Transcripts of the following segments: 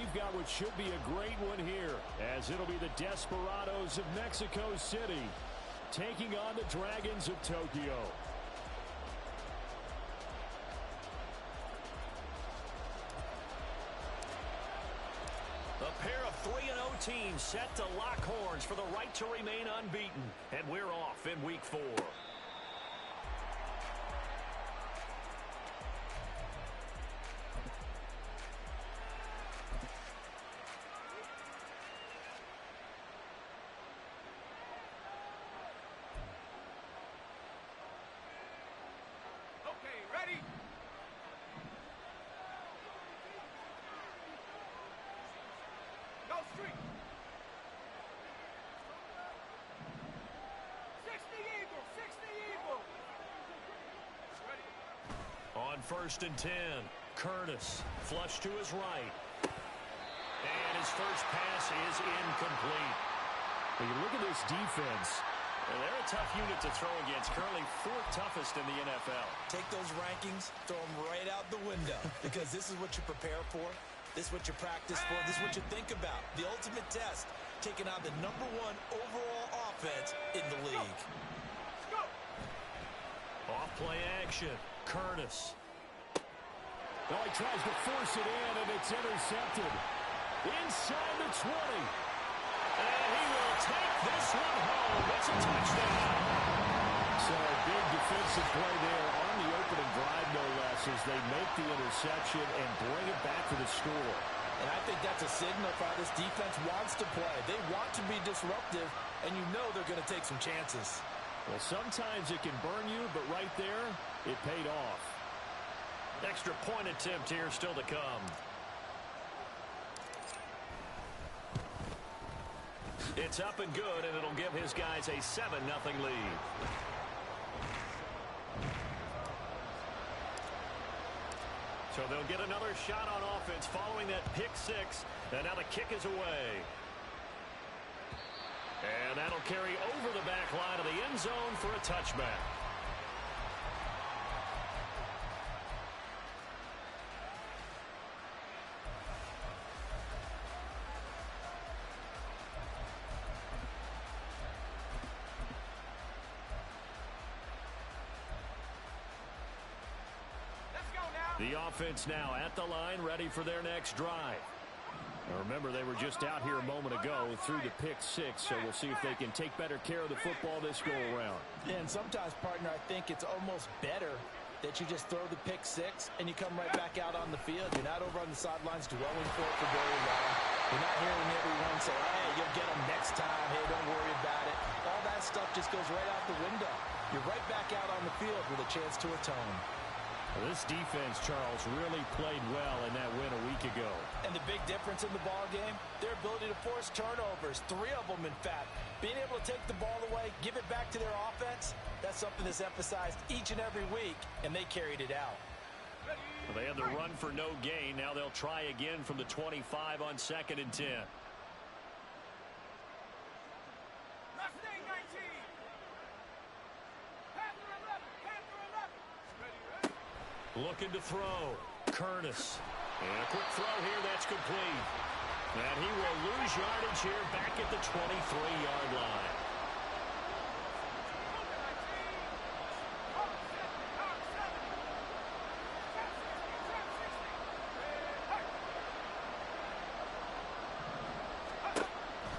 we've got what should be a great one here, as it'll be the Desperados of Mexico City taking on the Dragons of Tokyo. A pair of 3-0 teams set to lock horns for the right to remain unbeaten. And we're off in week 4. On 1st and 10, Curtis, flush to his right. And his first pass is incomplete. When you look at this defense, they're a tough unit to throw against, currently 4th toughest in the NFL. Take those rankings, throw them right out the window, because this is what you prepare for. This is what you practice for. This is what you think about. The ultimate test, taking on the #1 overall offense in the league. Off play action, Curtis. Well, he tries to force it in, and it's intercepted. Inside the 20. And he will take this one home. It's a touchdown. So a big defensive play there on the opening drive, no less, as they make the interception and bring it back to the score. And I think that's a signal for how this defense wants to play. They want to be disruptive, and you know they're going to take some chances. Well, sometimes it can burn you, but right there, it paid off. Extra point attempt here still to come. It's up and good, and it'll give his guys a 7-0 lead. So they'll get another shot on offense following that pick 6, and now the kick is away. And that'll carry over the back line of the end zone for a touchback. The offense now at the line, ready for their next drive. Now remember, they were just out here a moment ago through the pick 6, so we'll see if they can take better care of the football this go-around. Yeah, and sometimes, partner, I think it's almost better that you just throw the pick 6 and you come right back out on the field. You're not over on the sidelines dwelling for it for very long. You're not hearing everyone say, hey, you'll get them next time. Hey, don't worry about it. All that stuff just goes right out the window. You're right back out on the field with a chance to atone. Well, this defense, Charles, really played well in that win a week ago. And the big difference in the ball game, their ability to force turnovers, 3 of them, in fact. Being able to take the ball away, give it back to their offense, that's something that's emphasized each and every week, and they carried it out. Well, they had the run for no gain. Now they'll try again from the 25 on 2nd and 10. Looking to throw. Curtis. And a quick throw here that's complete. And he will lose yardage here back at the 23-yard line.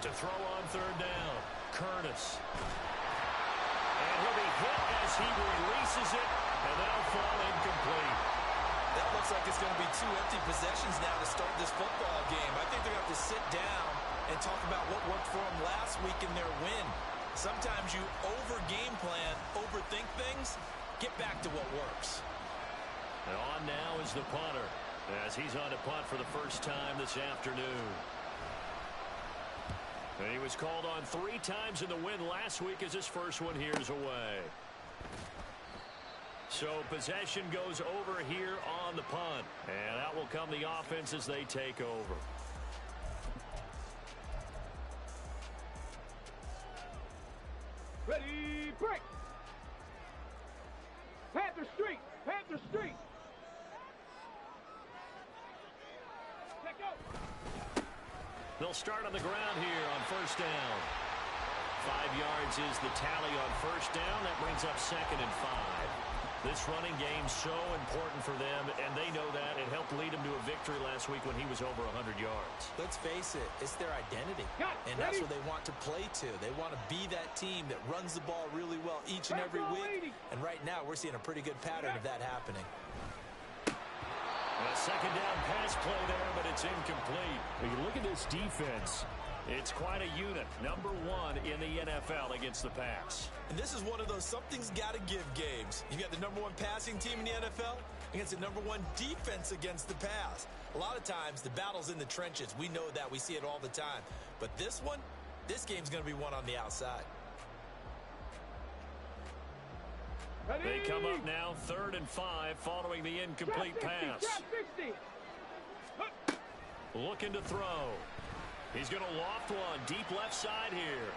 To throw on 3rd down. Curtis. And he'll be hit as he releases it. And that'll fall incomplete. That looks like it's going to be 2 empty possessions now to start this football game. I think they're going to have to sit down and talk about what worked for them last week in their win. Sometimes you over-game plan, overthink things, get back to what works. And on now is the punter, as he's on to punt for the first time this afternoon. And he was called on 3 times in the win last week as his first one here is away. So possession goes over here on the punt. And out will come the offense as they take over. Ready, break! Panther Street! Panther Street! Check out! They'll start on the ground here on first down. 5 yards is the tally on first down. That brings up 2nd and 5. This running game's so important for them, and they know that. It helped lead them to a victory last week when he was over 100 yards. Let's face it, it's their identity, and that's what they want to play to. They want to be that team that runs the ball really well each and every week, and right now we're seeing a pretty good pattern of that happening. A second down pass play there, but it's incomplete. When you look at this defense, it's quite a unit. Number 1 in the NFL against the pass. And this is one of those something's got to give games. You got the number 1 passing team in the NFL against the number 1 defense against the pass. A lot of times the battle's in the trenches. We know that. We see it all the time. But this game's going to be won on the outside. They come up now 3rd and 5 following the incomplete pass. Looking to throw. He's going to loft one deep left side here.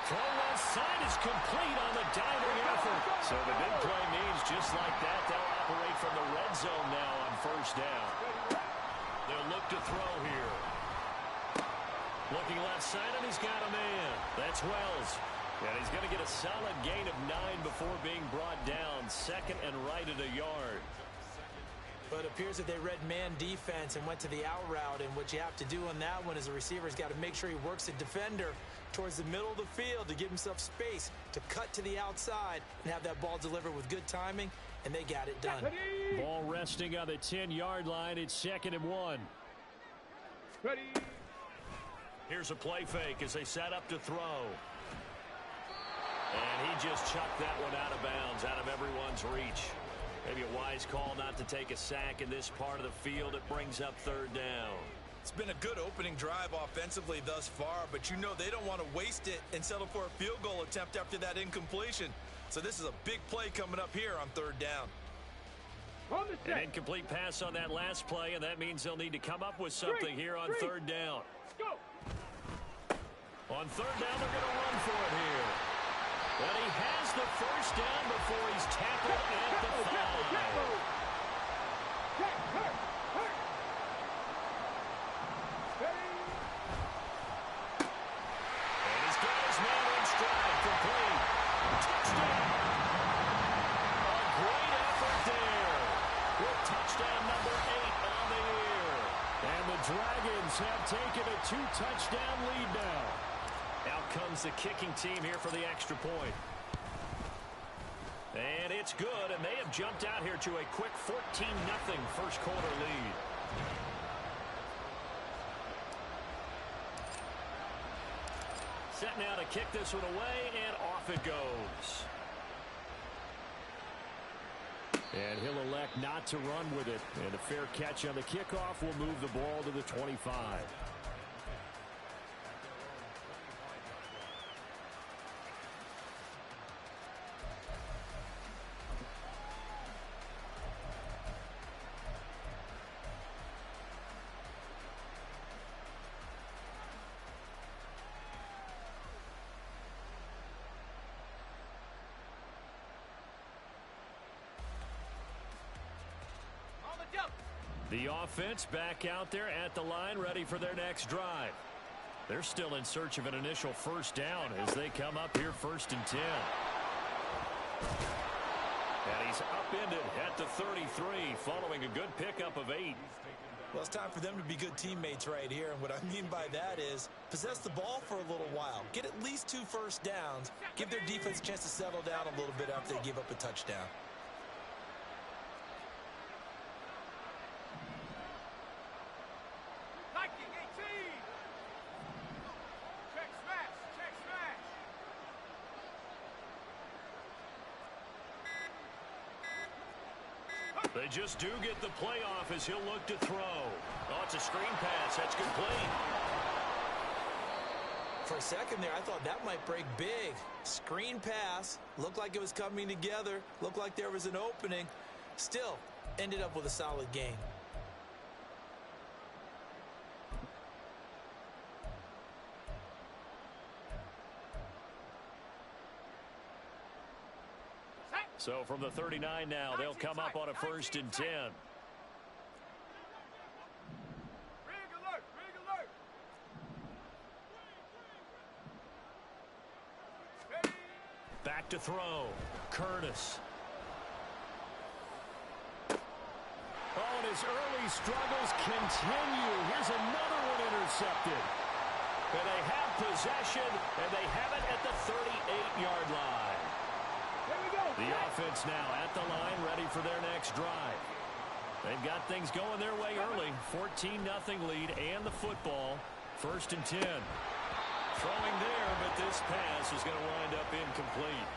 Throw left side is complete on the diving effort. So the big play means just like that, they'll operate from the red zone now on first down. They'll look to throw here. Looking left side, and he's got a man. That's Wells. And he's going to get a solid gain of 9 before being brought down. 2nd and right at a yard. But it appears that they read man defense and went to the out route. And what you have to do on that one is the receiver's got to make sure he works the defender towards the middle of the field to give himself space to cut to the outside and have that ball delivered with good timing. And they got it done. Ball resting on the 10-yard line. It's 2nd and 1. Here's a play fake as they set up to throw. And he just chucked that one out of bounds, out of everyone's reach. Maybe a wise call not to take a sack in this part of the field. It brings up 3rd down. It's been a good opening drive offensively thus far, but you know they don't want to waste it and settle for a field goal attempt after that incompletion. So this is a big play coming up here on 3rd down. An incomplete pass on that last play, and that means they'll need to come up with something here on 3rd down. On 3rd down, they're going to run for it here. But he has the first down before he's tackled at the 5. And he's got his man in stride, complete. Touchdown! A great effort there. With touchdown number 8 on the year. And the Dragons have taken a 2-touchdown lead now. Out comes the kicking team here for the extra point. And it's good, and they have jumped out here to a quick 14-0 first quarter lead. Set now to kick this one away, and off it goes. And he'll elect not to run with it. And a fair catch on the kickoff will move the ball to the 25. The offense back out there at the line, ready for their next drive. They're still in search of an initial first down as they come up here 1st and 10. And he's upended at the 33 following a good pickup of 8. Well, it's time for them to be good teammates right here. And what I mean by that is possess the ball for a little while. Get at least 2 first downs. Give their defense a chance to settle down a little bit after they give up a touchdown. They just do get the playoff as he'll look to throw. Oh, it's a screen pass. That's complete. For a second there, I thought that might break big. Screen pass. Looked like it was coming together. Looked like there was an opening. Still, ended up with a solid gain. So from the 39 now, they'll come up on a 1st and 10. Back to throw. Curtis. Oh, and his early struggles continue. Here's another one intercepted. And they have possession, and they have it at the 38-yard line. Here we go. The offense now at the line, ready for their next drive. They've got things going their way early. 14-0 lead and the football. 1st and 10. Throwing there, but this pass is going to wind up incomplete.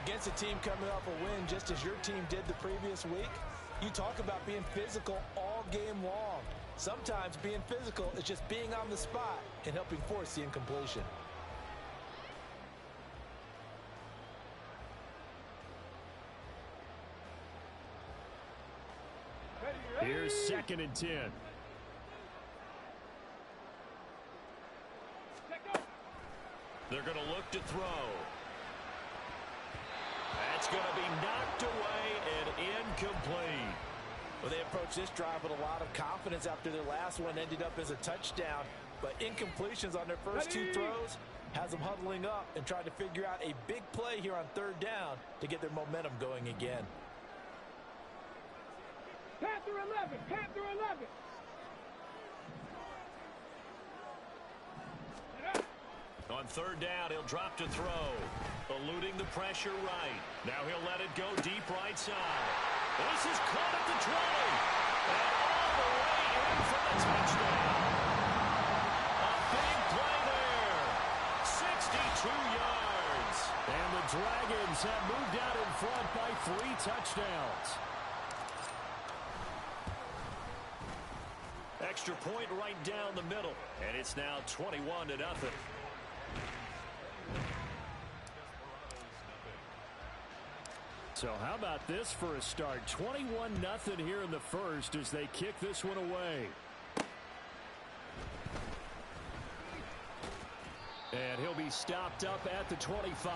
Against a team coming off a win just as your team did the previous week, you talk about being physical all game long. Sometimes being physical is just being on the spot and helping force the incompletion. Here's 2nd and 10. They're going to look to throw. That's going to be knocked away and incomplete. Well, they approached this drive with a lot of confidence after their last one ended up as a touchdown. But incompletions on their first 2 throws has them huddling up and trying to figure out a big play here on 3rd down to get their momentum going again. Panther 11. Panther 11. On 3rd down, he'll drop to throw. Eluding the pressure right. Now he'll let it go deep right side. This is caught at the 20. And all the way in for the touchdown. A big play there. 62 yards. And the Dragons have moved out in front by 3 touchdowns. Extra point right down the middle. And it's now 21-0. So how about this for a start? 21-0 here in the first as they kick this one away. And he'll be stopped up at the 25.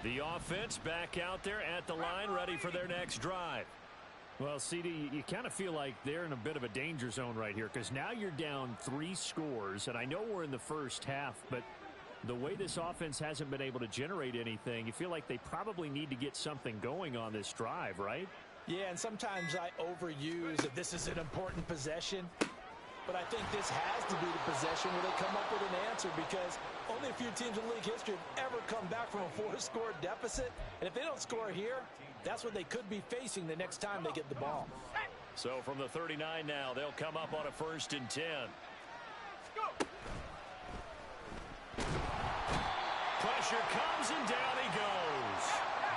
The offense back out there at the line, ready for their next drive. Well, CD, you kind of feel like they're in a bit of a danger zone right here because now you're down 3 scores, and I know we're in the first half, but the way this offense hasn't been able to generate anything, you feel like they probably need to get something going on this drive, right? Yeah, and sometimes I overuse that this is an important possession. But I think this has to be the possession where they come up with an answer because only a few teams in league history have ever come back from a 4-score deficit. And if they don't score here, that's what they could be facing the next time they get the ball. So from the 39 now, they'll come up on a 1st and 10. Pressure comes and down he goes.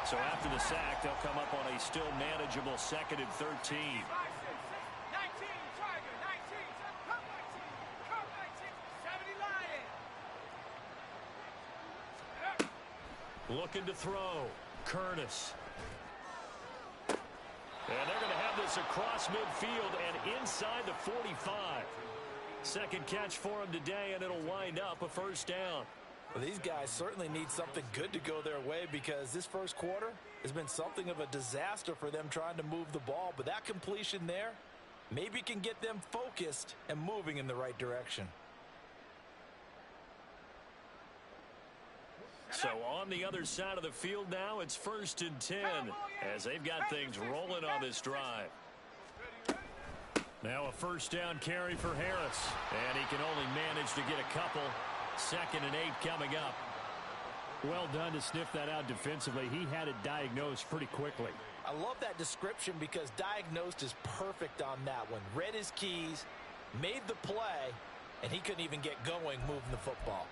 So after the sack, they'll come up on a still manageable 2nd and 13. Looking to throw. Curtis. And they're going to have this across midfield and inside the 45. Second catch for him today, and it'll wind up a 1st down. Well, these guys certainly need something good to go their way because this first quarter has been something of a disaster for them trying to move the ball. But that completion there maybe can get them focused and moving in the right direction. So on the other side of the field now, it's 1st and 10 as they've got things rolling on this drive. Now a 1st down carry for Harris, and he can only manage to get a couple. 2nd and 8 coming up. Well done to sniff that out defensively. He had it diagnosed pretty quickly. I love that description because diagnosed is perfect on that one. Read his keys, made the play, and he couldn't even get going moving the football.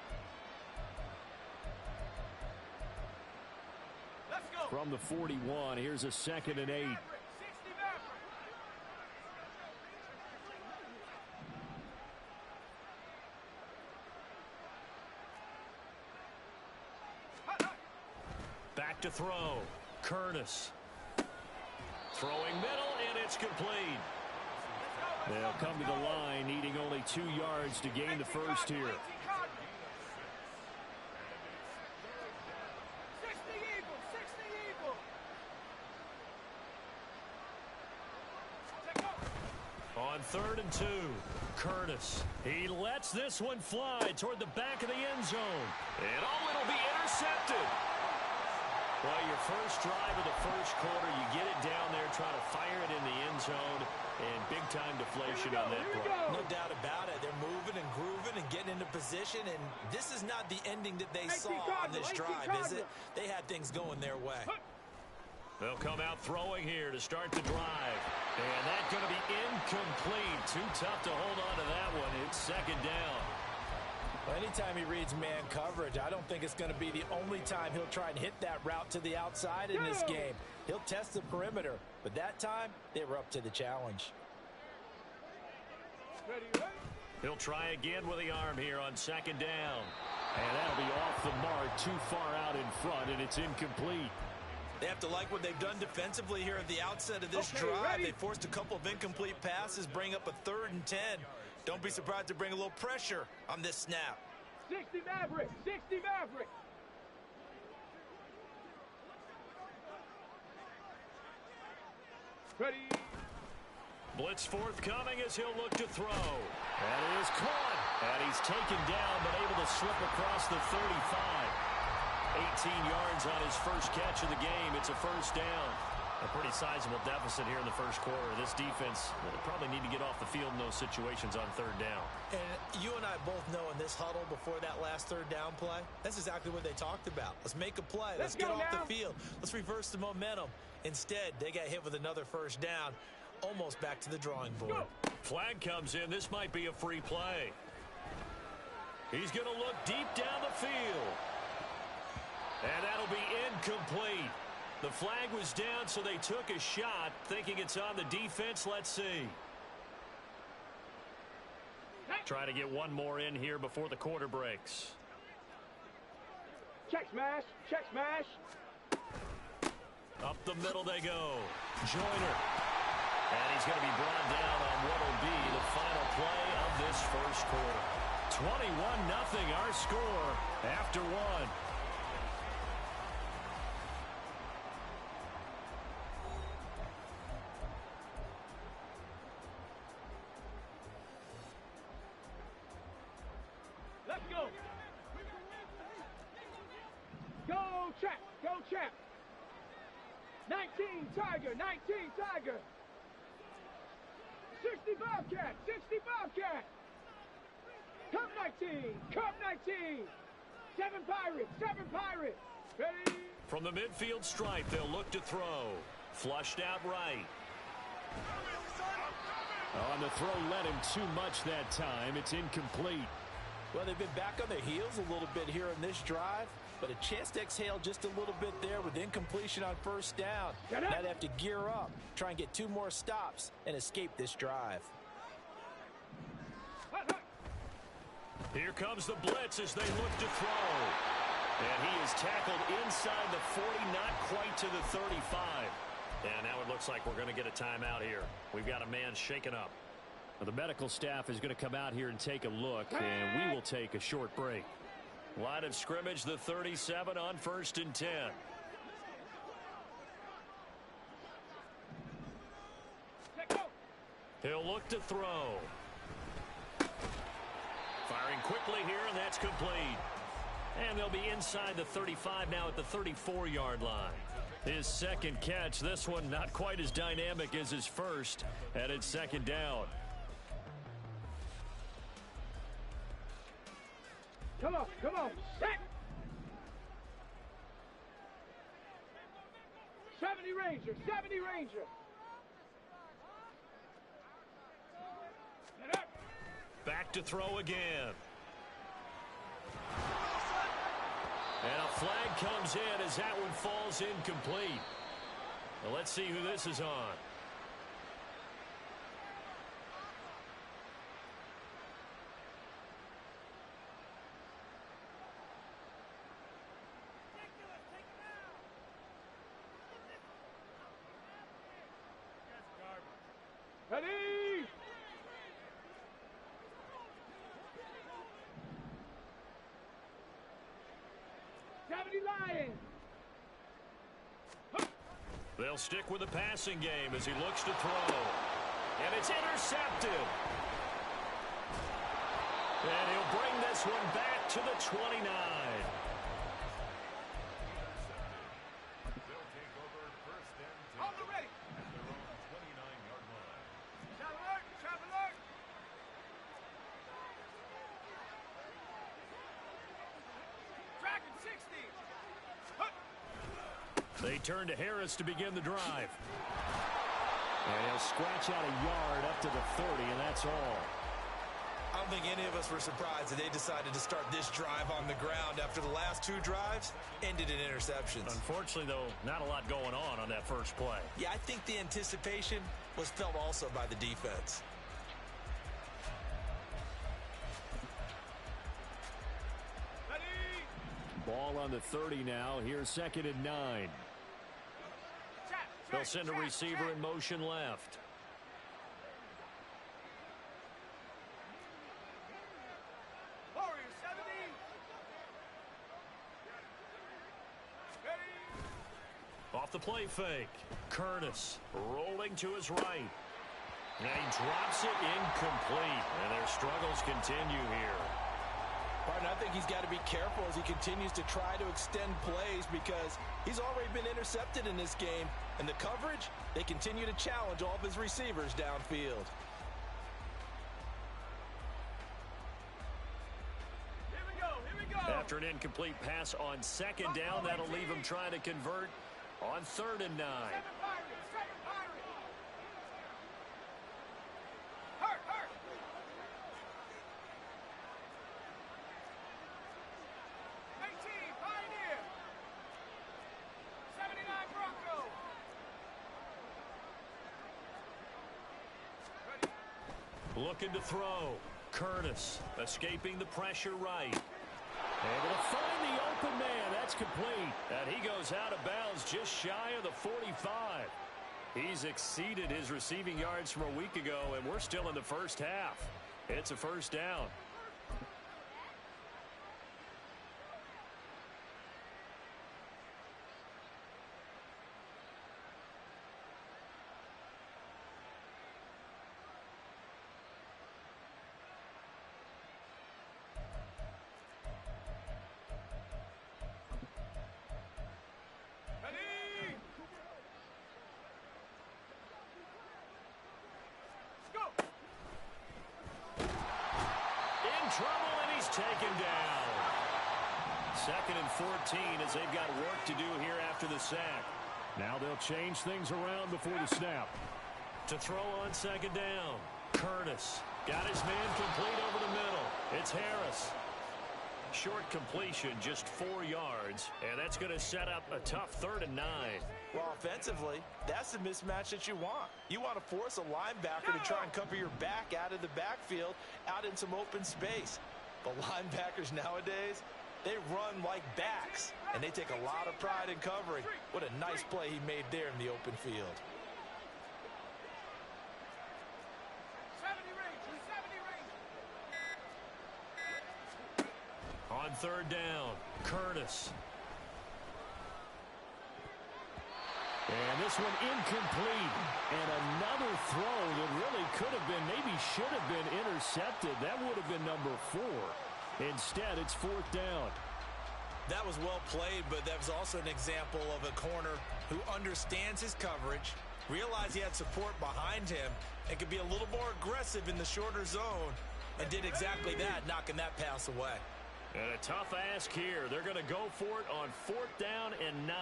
From the 41, here's a 2nd and 8. Back to throw. Curtis. Throwing middle, and it's complete. They'll come to the line, needing only 2 yards to gain the first here. On 3rd and 2, Curtis. He lets this one fly toward the back of the end zone. And it'll be intercepted. Well, your first drive of the first quarter, you get it down there, try to fire it in the end zone, and big-time deflation on that play. No doubt about it. They're moving and grooving and getting into position, and this is not the ending that they saw on this drive, is it? They had things going their way. They'll come out throwing here to start the drive. And that's going to be incomplete. Too tough to hold on to that one. It's 2nd down. Well, anytime he reads man coverage, I don't think it's going to be the only time he'll try and hit that route to the outside in this game. He'll test the perimeter, but that time they were up to the challenge. He'll try again with the arm here on 2nd down. And that'll be off the mark, too far out in front, and it's incomplete. They have to like what they've done defensively here at the outset of this drive. They forced a couple of incomplete passes, bring up a 3rd and 10. Don't be surprised to bring a little pressure on this snap. 60 Maverick, 60 Maverick. Ready. Blitz forthcoming as he'll look to throw. That is caught. And he's taken down, but able to slip across the 35. 18 yards on his first catch of the game. It's a 1st down. A pretty sizable deficit here in the first quarter. This defense will probably need to get off the field in those situations on 3rd down. And you and I both know in this huddle before that last 3rd down play, that's exactly what they talked about. Let's make a play. Let's get off the field. Let's reverse the momentum. Instead, they got hit with another 1st down, almost back to the drawing board. Flag comes in. This might be a free play. He's going to look deep down the field. And that'll be incomplete. The flag was down, so they took a shot, thinking it's on the defense. Let's see. Try to get one more in here before the quarter breaks. Check smash, check smash. Up the middle they go. Joyner. And he's going to be brought down on what will be the final play of this first quarter. 21-0 our score after 1. Let's go. Go, Trap. Go, Trap. 19, Tiger. 19, Tiger. 60 Bobcat. 60 Bobcat. Cup 19. Cup 19. 7 Pirates. 7 Pirates. Ready? From the midfield stripe, they'll look to throw. Flushed out right. Oh, and the throw led him too much that time. It's incomplete. Well, they've been back on their heels a little bit here in this drive, but a chance to exhale just a little bit there with incompletion on 1st down. Now they have to gear up, try and get 2 more stops, and escape this drive. Here comes the blitz as they look to throw. And he is tackled inside the 40, not quite to the 35. And now it looks like we're going to get a timeout here. We've got a man shaken up. Well, the medical staff is going to come out here and take a look, and we will take a short break. Line of scrimmage, the 37 on 1st and 10. He'll look to throw. Firing quickly here, and that's complete. And they'll be inside the 35 now at the 34-yard line. His 2nd catch, this one not quite as dynamic as his first, and it's 2nd down. Come on, come on. Set. 70 Ranger, 70 Ranger. Get up. Back to throw again. And a flag comes in as that one falls incomplete. Now let's see who this is on. Ready? Lions. They'll stick with the passing game as he looks to throw. And it's intercepted. And he'll bring this one back to the 29. On the ready. Shot alert, shot alert. Dragon 60. They turn to Harris to begin the drive. And he'll scratch out a yard up to the 30, and that's all. I don't think any of us were surprised that they decided to start this drive on the ground after the last two drives ended in interceptions. Unfortunately, though, not a lot going on that first play. Yeah, I think the anticipation was felt also by the defense. Ready. Ball on the 30 now. Here's 2nd and 9. They'll send a receiver in motion left. Warriors 70. Ready. Off the play fake. Curtis rolling to his right. And he drops it incomplete. And their struggles continue here. Partner, I think he's got to be careful as he continues to try to extend plays because he's already been intercepted in this game. And the coverage, they continue to challenge all of his receivers downfield. Here we go, here we go. After an incomplete pass on 2nd down, that'll leave him trying to convert on 3rd and 9. 7 Pirates, 7 Pirates. Hurt, hurt. 18, Pioneer. 79 Bronco. Ready. Looking to throw. Curtis escaping the pressure right. Able to find the open man. That's complete. And he goes out of bounds just shy of the 45. He's exceeded his receiving yards from a week ago, and we're still in the first half. It's a first down. Ready. Go. In trouble, and he's taken down. 2nd and 14 as they've got work to do here after the sack. Now they'll change things around before the snap. To throw on 2nd down. Curtis got his man complete over the middle. It's Harris. Short completion, just 4 yards, and that's going to set up a tough 3rd and 9. Well, offensively, that's the mismatch that you want. You want to force a linebacker to try and cover your back out of the backfield, out in some open space. But linebackers nowadays, they run like backs, and they take a lot of pride in covering. What a nice play he made there in the open field. 70 range, 70 range. On 3rd down, Curtis. And this one incomplete. And another throw that really could have been, maybe should have been intercepted. That would have been number 4. Instead, it's 4th down. That was well played, but that was also an example of a corner who understands his coverage, realized he had support behind him, and could be a little more aggressive in the shorter zone, and did exactly that, knocking that pass away. And a tough ask here. They're going to go for it on 4th down and 9.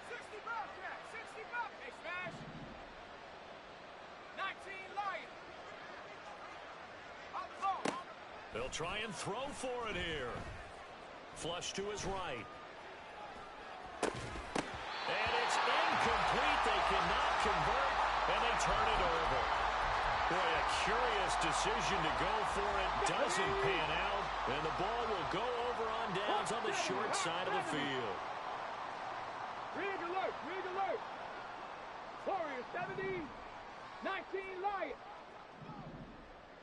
60 Bobcat, 60 Bobcat. Hey, smash. 19 Lion. On the ball. They'll try and throw for it here. Flush to his right. And it's incomplete. They cannot convert, and they turn it over. Boy, a curious decision to go for it. Doesn't pan out, and the ball will go over on downs on the short side of the field. Rig alert, rig alert. Warriors 70, 19 Lion.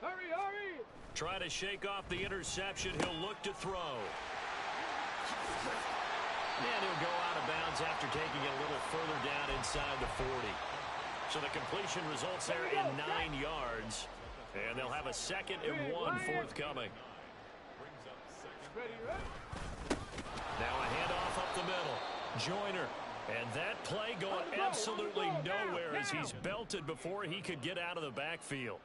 Hurry, hurry. Try to shake off the interception. He'll look to throw. And he'll go out of bounds after taking it a little further down inside the 40. So the completion results there in 9 yards. And they'll have a 2nd and 1 forthcoming. Now a handoff up the middle. Joyner. And that play going absolutely nowhere as he's belted before he could get out of the backfield.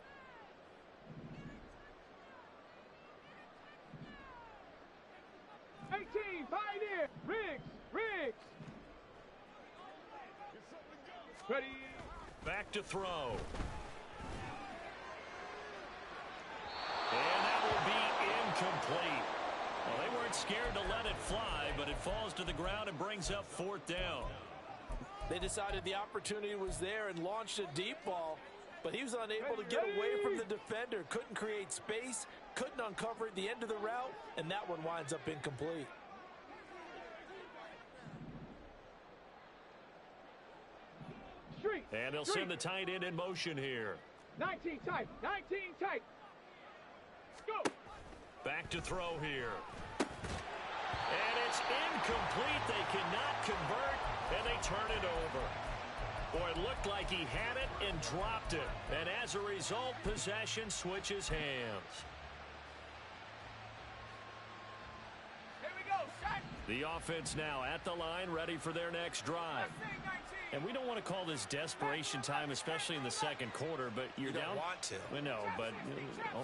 Pioneer, Riggs. Ready. Back to throw. And that will be incomplete. Well, they weren't scared to let it fly, but it falls to the ground and brings up 4th down. They decided the opportunity was there and launched a deep ball, but he was unable to get away from the defender, couldn't create space, couldn't uncover at the end of the route, and that one winds up incomplete. And they'll send the tight end in motion here. 19 tight. Go. Back to throw here. And it's incomplete. They cannot convert, and they turn it over. Boy, it looked like he had it and dropped it. And as a result, possession switches hands. Here we go, set. The offense now at the line, ready for their next drive. And we don't want to call this desperation time, especially in the 2nd quarter, but you're down. You don't want to. Well, no, but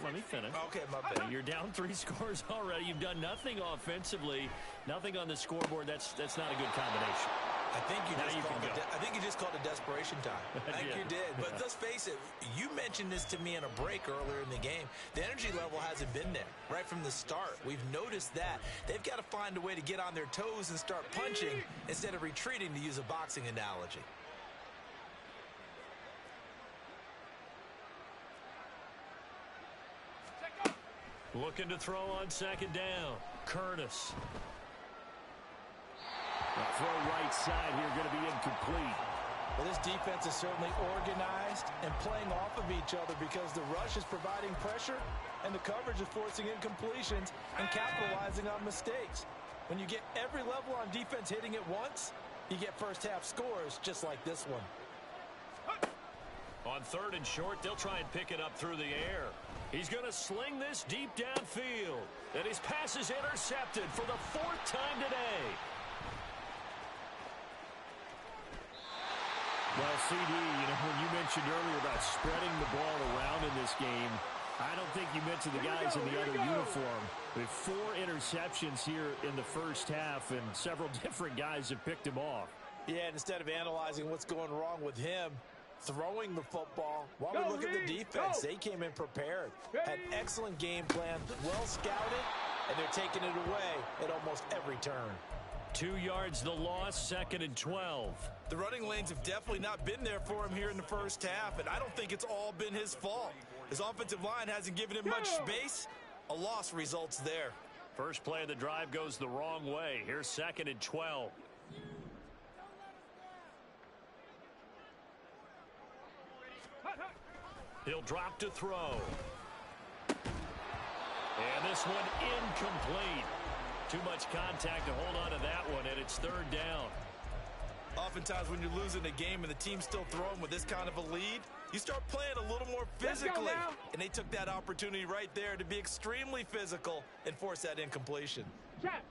let me finish. Okay, my bad. You're down 3 scores already. You've done nothing offensively, nothing on the scoreboard. That's not a good combination. I think you just called it desperation time. I think you did. But let's face it, you mentioned this to me in a break earlier in the game. The energy level hasn't been there right from the start. We've noticed that. They've got to find a way to get on their toes and start punching instead of retreating, to use a boxing analogy. Looking to throw on 2nd down. Curtis. Throw right side here, going to be incomplete. Well, this defense is certainly organized and playing off of each other because the rush is providing pressure and the coverage is forcing incompletions and capitalizing on mistakes. When you get every level on defense hitting at once, you get first half scores just like this one. On 3rd and short, they'll try and pick it up through the air. He's going to sling this deep downfield. And his pass is intercepted for the 4th time today. Well, CD, when you mentioned earlier about spreading the ball around in this game, I don't think you mentioned the guys in the other uniform. We have 4 interceptions here in the first half, and several different guys have picked him off. Yeah, and instead of analyzing what's going wrong with him, throwing the football, while we look at the defense, they came in prepared, had excellent game plan, well scouted, and they're taking it away at almost every turn. 2 yards the loss, 2nd and 12. The running lanes have definitely not been there for him here in the first half, and I don't think it's all been his fault. His offensive line hasn't given him much space. A loss results there. First play of the drive goes the wrong way. Here's 2nd and 12. He'll drop to throw. And this one incomplete. Too much contact to hold on to that one, and it's 3rd down. Oftentimes when you're losing a game and the team's still throwing with this kind of a lead, you start playing a little more physically. And they took that opportunity right there to be extremely physical and force that incompletion. Check.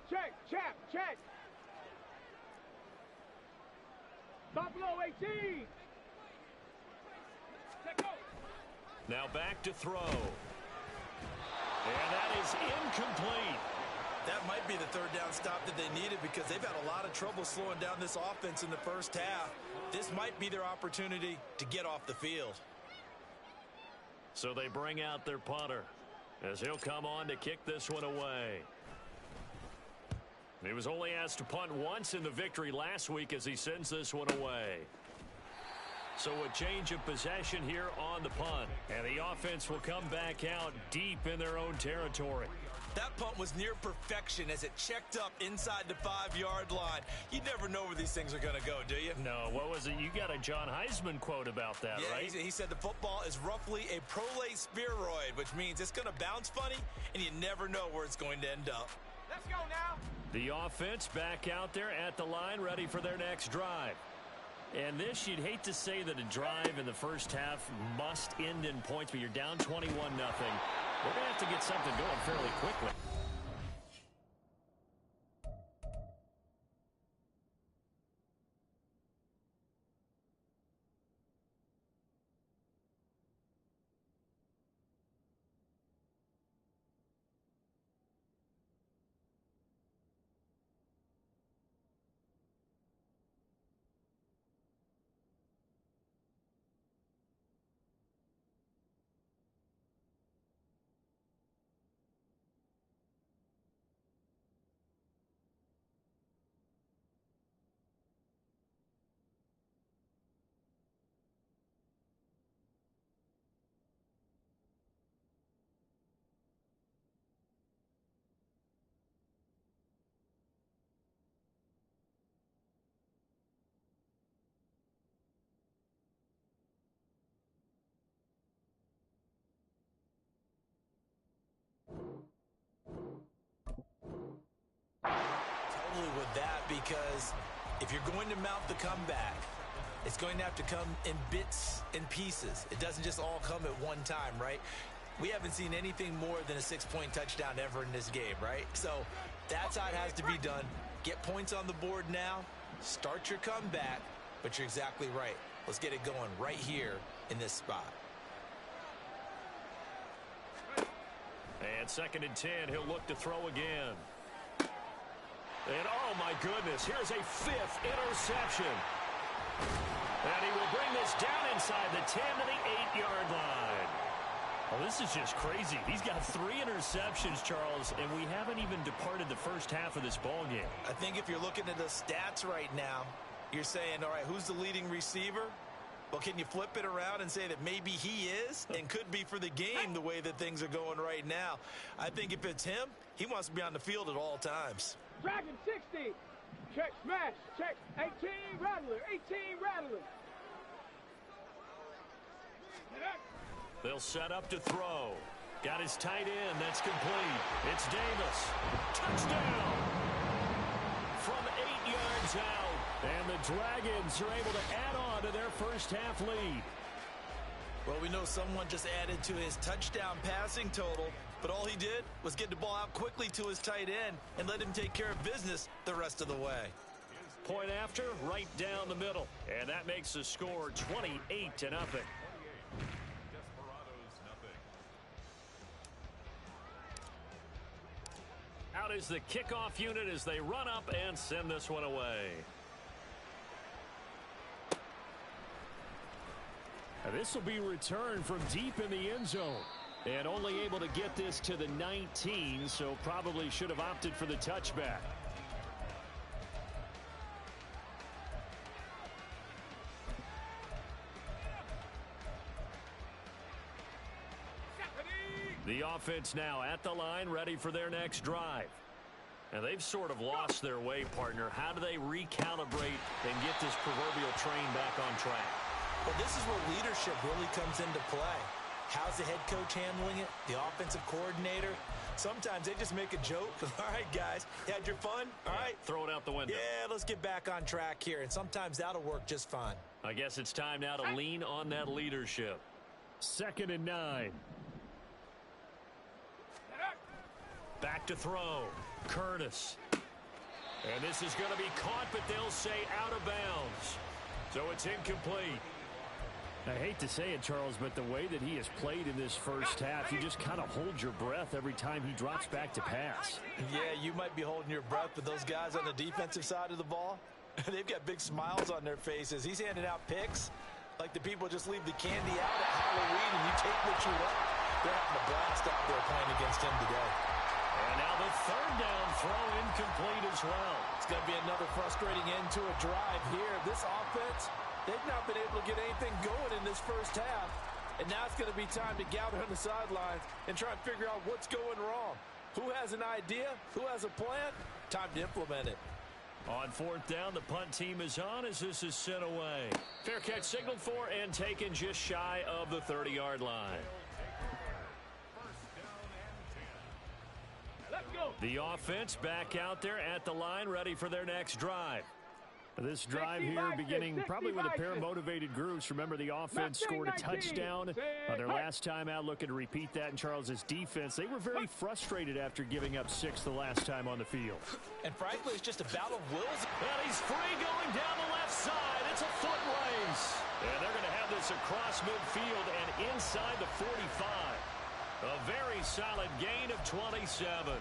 Buffalo 18. Now back to throw. And that is incomplete. That might be the 3rd down stop that they needed because they've had a lot of trouble slowing down this offense in the first half. This might be their opportunity to get off the field. So they bring out their punter as he'll come on to kick this one away. He was only asked to punt once in the victory last week as he sends this one away. So a change of possession here on the punt. And the offense will come back out deep in their own territory. That punt was near perfection as it checked up inside the 5-yard line. You never know where these things are going to go, do you? No, what was it? You got a John Heisman quote about that, yeah, right? He said the football is roughly a prolate spheroid, which means it's going to bounce funny, and you never know where it's going to end up. Let's go now. The offense back out there at the line, ready for their next drive. And this, you'd hate to say that a drive in the first half must end in points, but you're down 21-0. We're going to have to get something going fairly quickly. With that, because if you're going to mount the comeback, it's going to have to come in bits and pieces. It doesn't just all come at one time, right? We haven't seen anything more than a 6-point touchdown ever in this game, right? So that's how it has to be done. Get points on the board now, start your comeback, but you're exactly right. Let's get it going right here in this spot. And 2nd and 10, he'll look to throw again. And, oh, my goodness, here's a 5th interception. And he will bring this down inside the 10 to the 8-yard line. Oh, this is just crazy. He's got 3 interceptions, Charles, and we haven't even departed the first half of this ballgame. I think if you're looking at the stats right now, you're saying, all right, who's the leading receiver? Well, can you flip it around and say that maybe he is and could be for the game the way that things are going right now? I think if it's him, he wants to be on the field at all times. Dragon 60. Check smash. Check 18 Rattler. 18 Rattler. They'll set up to throw. Got his tight end. That's complete. It's Davis. Touchdown. From 8 yards out. And the Dragons are able to add on to their first half lead. Well, we know someone just added to his touchdown passing total, but all he did was get the ball out quickly to his tight end and let him take care of business the rest of the way. Point after, right down the middle. And that makes the score 28-0. Out is the kickoff unit as they run up and send this one away. This will be returned from deep in the end zone. And only able to get this to the 19, so probably should have opted for the touchback. The offense now at the line, ready for their next drive. And they've sort of lost their way, partner. How do they recalibrate and get this proverbial train back on track? Well, this is where leadership really comes into play. How's the head coach handling it? The offensive coordinator? Sometimes they just make a joke. All right, guys, you had your fun? All right. Throw it out the window. Yeah, let's get back on track here. And sometimes that'll work just fine. I guess it's time now to lean on that leadership. 2nd and 9. Back to throw. Curtis. And this is going to be caught, but they'll say out of bounds. So it's incomplete. I hate to say it, Charles, but the way that he has played in this first half, you just kind of hold your breath every time he drops back to pass. Yeah, you might be holding your breath, but those guys on the defensive side of the ball, they've got big smiles on their faces. He's handing out picks like the people just leave the candy out at Halloween and you take what you want. They're having a blast out there playing against him today. And now the 3rd down throw incomplete as well. It's going to be another frustrating end to a drive here. This offense, they've not been able to get anything going in this first half. And now it's going to be time to gather on the sidelines and try and figure out what's going wrong. Who has an idea? Who has a plan? Time to implement it. On 4th down, the punt team is on as this is sent away. Fair catch signaled for and taken just shy of the 30-yard line. The offense back out there at the line, ready for their next drive. This drive here beginning probably with a pair of motivated groups. Remember, the offense scored a touchdown on their last time out, looking to repeat that in Charles's defense. They were very frustrated after giving up 6 the last time on the field. And frankly, it's just a battle of wills. And he's free going down the left side. It's a foot race. And they're going to have this across midfield and inside the 45. A very solid gain of 27.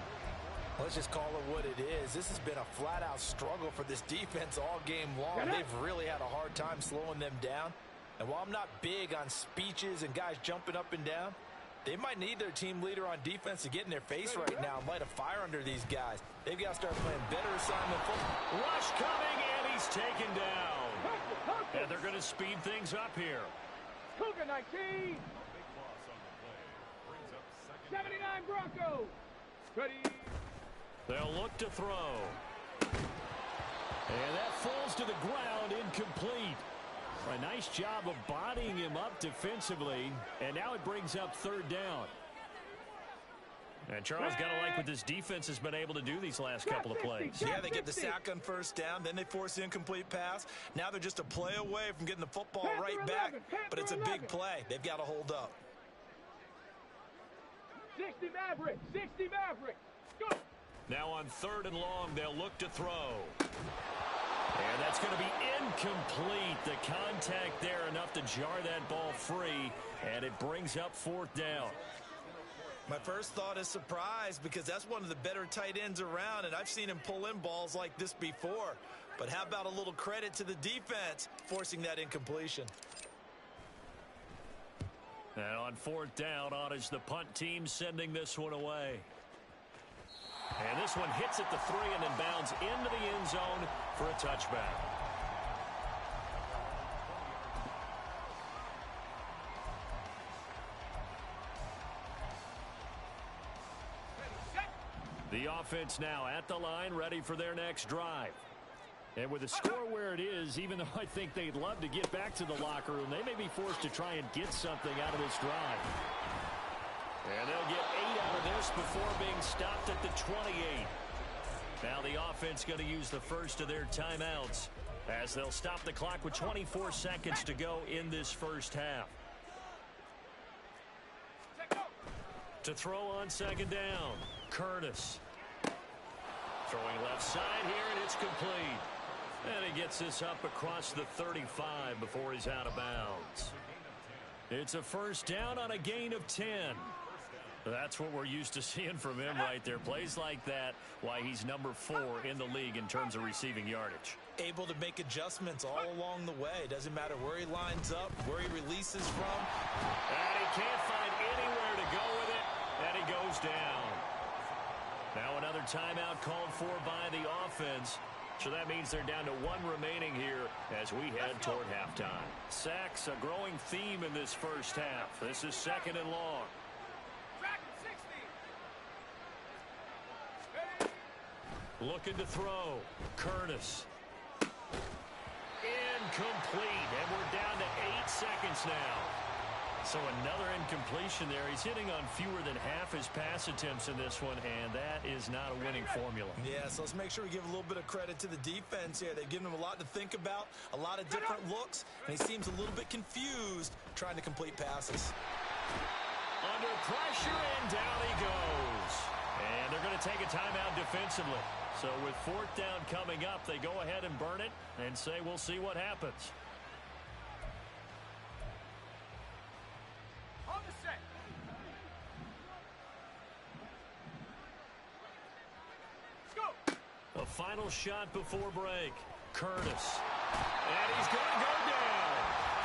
Let's just call it what it is. This has been a flat-out struggle for this defense all game long. They've really had a hard time slowing them down. And while I'm not big on speeches and guys jumping up and down, they might need their team leader on defense to get in their face right now and light a fire under these guys. They've got to start playing better assignment football. Rush coming, and he's taken down. And they're going to speed things up here. Cougar 19. 79 Broncos. Ready. They'll look to throw. And that falls to the ground, incomplete. A nice job of bodying him up defensively, and now it brings up 3rd down. And Charles got to like what this defense has been able to do these last couple of plays. Yeah, they get the sack on 1st down, then they force the incomplete pass. Now they're just a play away from getting the football right back, but it's a big play. They've got to hold up. 60 Maverick, 60 Maverick. Go. Now on 3rd and long, they'll look to throw. And that's going to be incomplete. The contact there enough to jar that ball free, and it brings up 4th down. My first thought is surprise because that's one of the better tight ends around, and I've seen him pull in balls like this before. But how about a little credit to the defense forcing that incompletion? And on 4th down, on is the punt team sending this one away. And this one hits at the 3 and then bounds into the end zone for a touchback. The offense now at the line, ready for their next drive. And with the score where it is, even though I think they'd love to get back to the locker room, they may be forced to try and get something out of this drive. And they'll get 8 out of this before being stopped at the 28. Now the offense going to use the first of their timeouts as they'll stop the clock with 24 seconds to go in this first half. To throw on 2nd down, Curtis. Throwing left side here, and it's complete. And he gets this up across the 35 before he's out of bounds. It's a 1st down on a gain of 10. That's what we're used to seeing from him right there. Plays like that, why he's number 4 in the league in terms of receiving yardage. Able to make adjustments all along the way. Doesn't matter where he lines up, where he releases from. And he can't find anywhere to go with it, and he goes down. Now another timeout called for by the offense. So that means they're down to 1 remaining here as we head toward halftime. Sacks, a growing theme in this first half. This is 2nd and long. Looking to throw. Curtis. Incomplete. And we're down to 8 seconds now. So another incompletion there. He's hitting on fewer than half his pass attempts in this one, and that is not a winning formula. Yeah, so let's make sure we give a little bit of credit to the defense here. They've given him a lot to think about, a lot of different looks, and he seems a little bit confused trying to complete passes. Under pressure, and down he goes. And they're going to take a timeout defensively. So with 4th down coming up, they go ahead and burn it and say we'll see what happens. On the set. Go. A final shot before break. Curtis. And he's going to go down.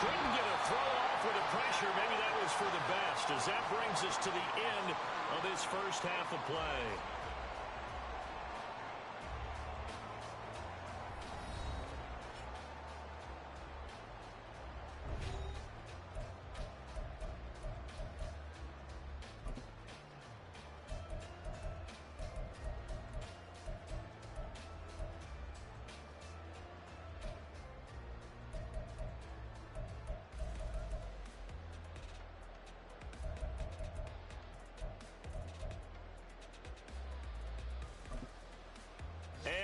Couldn't get a throw off with the pressure. Maybe that was for the best, as that brings us to the end of this first half of play.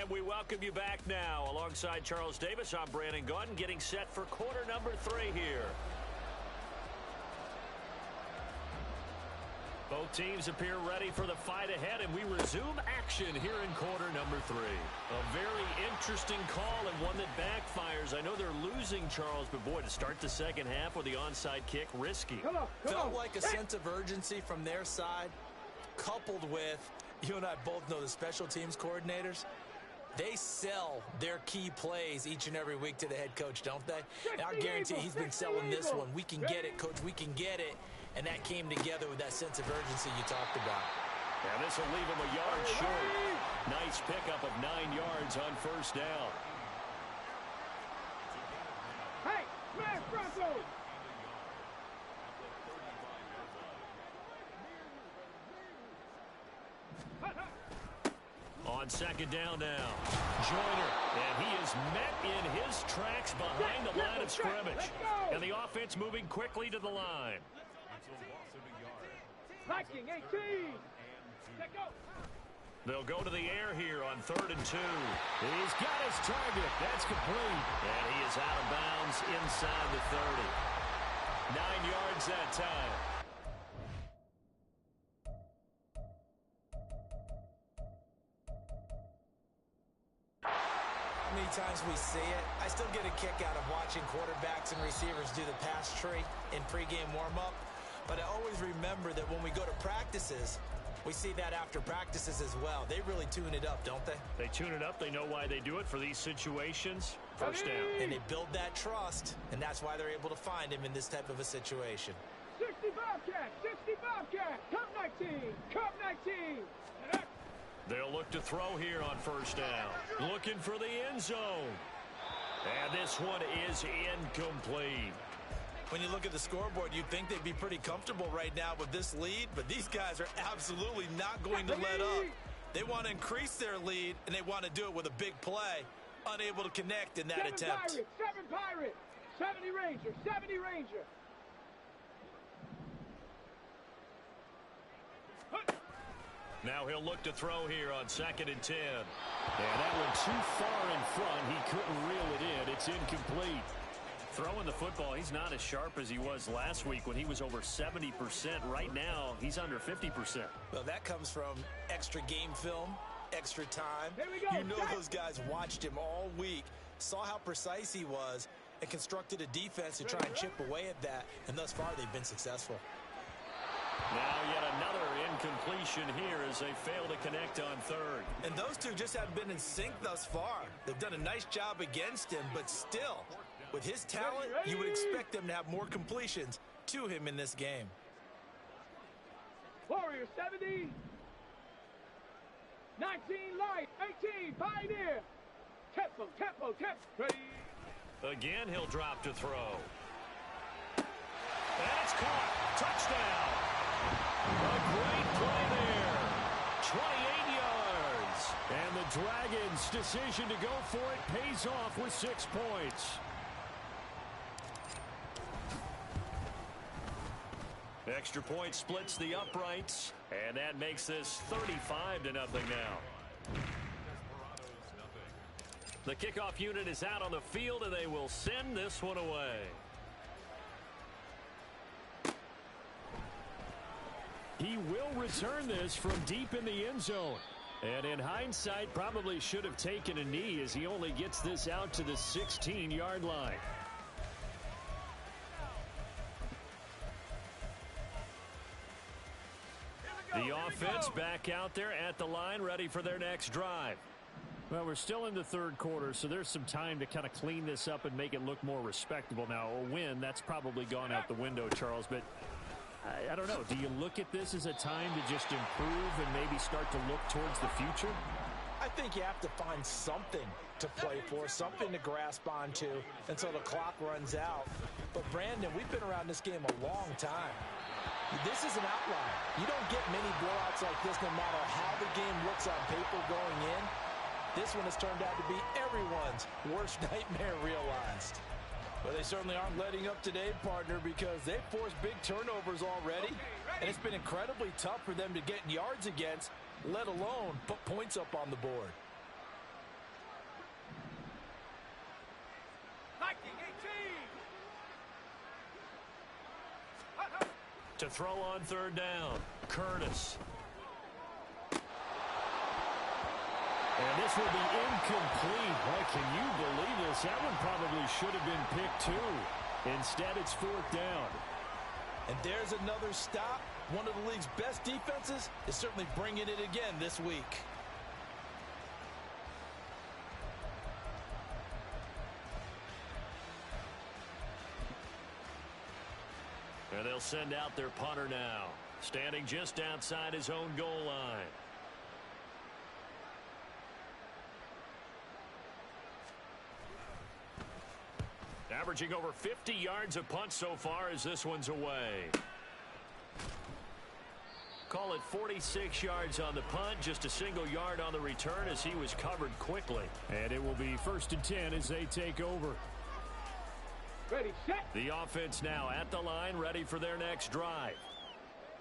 And we welcome you back now. Alongside Charles Davis, I'm Brandon Gaudin, getting set for quarter number 3 here. Both teams appear ready for the fight ahead, and we resume action here in quarter number 3. A very interesting call and one that backfires. I know they're losing, Charles, but boy, to start the second half with the onside kick, risky. Felt like a sense of urgency from their side, coupled with, you and I both know the special teams coordinators, they sell their key plays each and every week to the head coach, don't they? And I guarantee he's been selling this one. We can get it, coach, we can get it. And that came together with that sense of urgency you talked about. And this will leave him a yard short. Nice pickup of 9 yards on first down. Hey, smash Broncos! On second down now, Joyner, and he is met in his tracks behind the line of scrimmage. And the offense moving quickly to the line. Viking 18. Let go. They'll go to the air here on 3rd and 2. He's got his target. That's complete. And he is out of bounds inside the 30. 9 yards that time. How many times we see it, I still get a kick out of watching quarterbacks and receivers do the pass tree in pregame warm-up. But I always remember that when we go to practices, we see that after practices as well. They really tune it up, don't they? They tune it up. They know why they do it for these situations. First down. And they build that trust, and that's why they're able to find him in this type of a situation. 60 Bobcat, 60 Bobcat. Come 19, come 19. They'll look to throw here on first down. Looking for the end zone. And this one is incomplete. When you look at the scoreboard, you'd think they'd be pretty comfortable right now with this lead, but these guys are absolutely not going to let up. They want to increase their lead, and they want to do it with a big play. Unable to connect in that attempt. 7 Pirates, 70 Ranger, 70 Ranger. Now he'll look to throw here on 2nd and 10. And that one too far in front. He couldn't reel it in. It's incomplete. Throwing the football, he's not as sharp as he was last week when he was over 70%. Right now, he's under 50%. Well, that comes from extra game film, extra time. Here we go. You know those guys watched him all week, saw how precise he was, and constructed a defense to try and chip away at that. And thus far, they've been successful. Now yet another incompletion here as they fail to connect on 3rd. And those two just haven't been in sync thus far. They've done a nice job against him, but still, with his talent, you would expect them to have more completions to him in this game. Warrior 70. 19 Light, 18 Pioneer. Tempo, tempo, tempo. Ready. Again, he'll drop to throw. And it's caught. Touchdown. A great play there. 28 yards. And the Dragons' decision to go for it pays off with 6 points. Extra point splits the uprights, and that makes this 35-0 now. The kickoff unit is out on the field, and they will send this one away. He will return this from deep in the end zone. And in hindsight, probably should have taken a knee as he only gets this out to the 16-yard line. The offense back out there at the line, ready for their next drive. Well, we're still in the 3rd quarter, so there's some time to kind of clean this up and make it look more respectable. Now, a win, that's probably gone out the window, Charles, but I don't know. Do you look at this as a time to just improve and maybe start to look towards the future? I think you have to find something to play for, something to grasp onto until the clock runs out. But, Brandon, we've been around this game a long time. This is an outlier. You don't get many blowouts like this no matter how the game looks on paper going in. This one has turned out to be everyone's worst nightmare realized. Well, they certainly aren't letting up today, partner, because they've forced big turnovers already. And it's been incredibly tough for them to get yards against, let alone put points up on the board. To throw on third down, Curtis. And this will be incomplete. Boy, can you believe this? That one probably should have been picked too. Instead, it's fourth down. And there's another stop. One of the league's best defenses is certainly bringing it again this week. And they'll send out their punter now, standing just outside his own goal line. Averaging over 50 yards a punt so far as this one's away. Call it 46 yards on the punt, just a single yard on the return as he was covered quickly. And it will be 1st and 10 as they take over. Ready, set. The offense now at the line, ready for their next drive.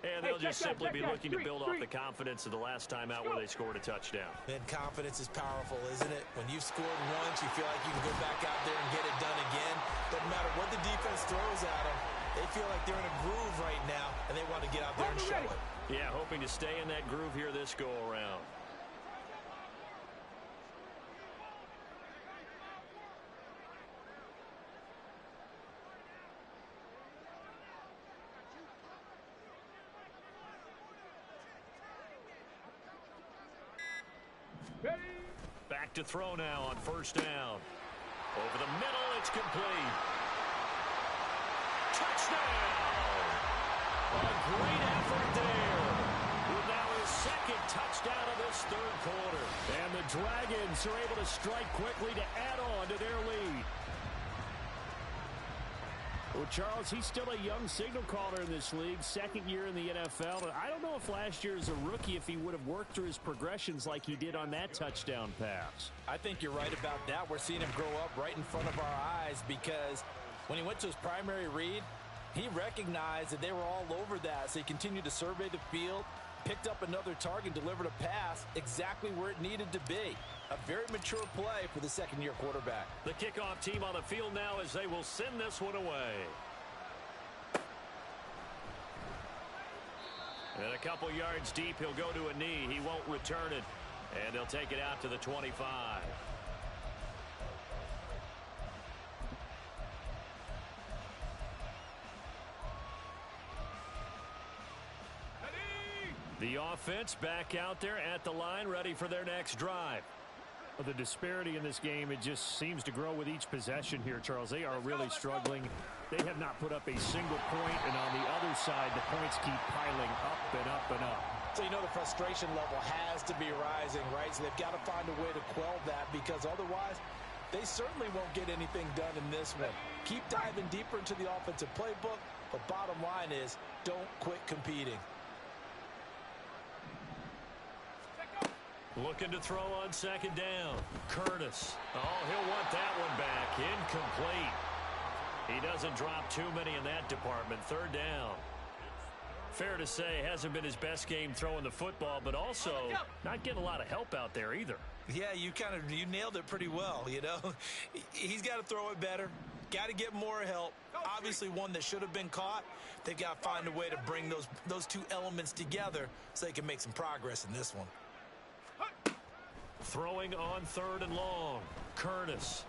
And they'll just simply be looking to build off the confidence of the last time out where they scored a touchdown. And confidence is powerful, isn't it? When you've scored once, you feel like you can go back out there and get it done again. Doesn't matter what the defense throws at them. They feel like they're in a groove right now, and they want to get out there and show it. Yeah, hoping to stay in that groove here this go-around. Back to throw now on first down. Over the middle, it's complete. Touchdown! A great effort there. With now his second touchdown of this third quarter. And the Dragons are able to strike quickly to add on to their lead. Well, Charles, he's still a young signal caller in this league, second year in the NFL. And I don't know if last year as a rookie, if he would have worked through his progressions like he did on that touchdown pass. I think you're right about that. We're seeing him grow up right in front of our eyes because when he went to his primary read, he recognized that they were all over that. So he continued to survey the field, picked up another target, delivered a pass exactly where it needed to be. A very mature play for the second-year quarterback. The kickoff team on the field now as they will send this one away. And a couple yards deep, he'll go to a knee. He won't return it. And they'll take it out to the 25. The offense back out there at the line, ready for their next drive. The disparity in this game, it just seems to grow with each possession here, Charles. They are really struggling. They have not put up a single point, and on the other side, the points keep piling up and up and up. So you know the frustration level has to be rising, right? So they've got to find a way to quell that because otherwise they certainly won't get anything done in this one. Keep diving deeper into the offensive playbook, but bottom line is don't quit competing. Looking to throw on second down. Curtis. Oh, he'll want that one back. Incomplete. He doesn't drop too many in that department. Third down. Fair to say, hasn't been his best game throwing the football, but also not getting a lot of help out there either. Yeah, you nailed it pretty well, you know. He's got to throw it better. Got to get more help. Obviously one that should have been caught. They've got to find a way to bring those two elements together so they can make some progress in this one. Throwing on third and long. Curtis.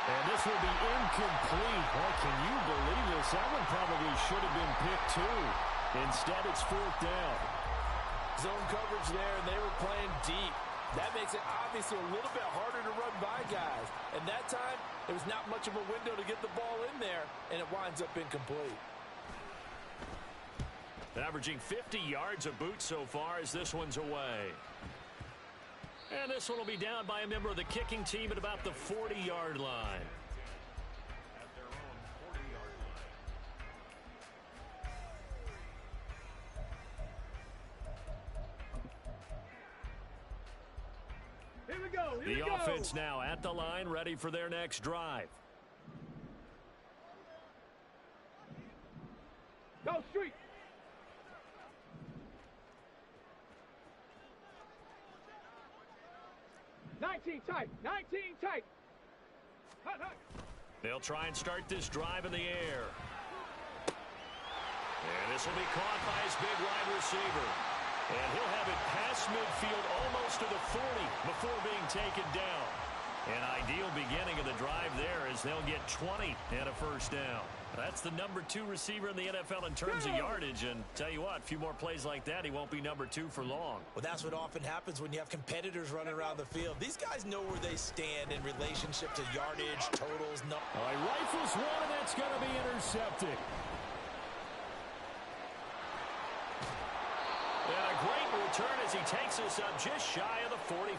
And this will be incomplete. Boy, can you believe this? That one probably should have been picked too. Instead, it's fourth down. Zone coverage there, and they were playing deep. That makes it obviously a little bit harder to run by guys. And that time, there was not much of a window to get the ball in there, and it winds up incomplete. Averaging 50 yards a boot so far as this one's away. And this one will be down by a member of the kicking team at about the 40-yard line. Here we go. The offense now at the line, ready for their next drive. Go street. Nineteen tight. 19 tight. Hut, hut. They'll try and start this drive in the air. And this will be caught by his big wide receiver. And he'll have it past midfield almost to the 40 before being taken down. An ideal beginning of the drive there as they'll get 20 and a first down. That's the number 2 receiver in the NFL in terms of yardage. And tell you what, a few more plays like that, he won't be number 2 for long. Well, that's what often happens when you have competitors running around the field. These guys know where they stand in relationship to yardage, totals. No. All right, rifles one, and that's going to be intercepted. And a great return as he takes us up just shy of the 45.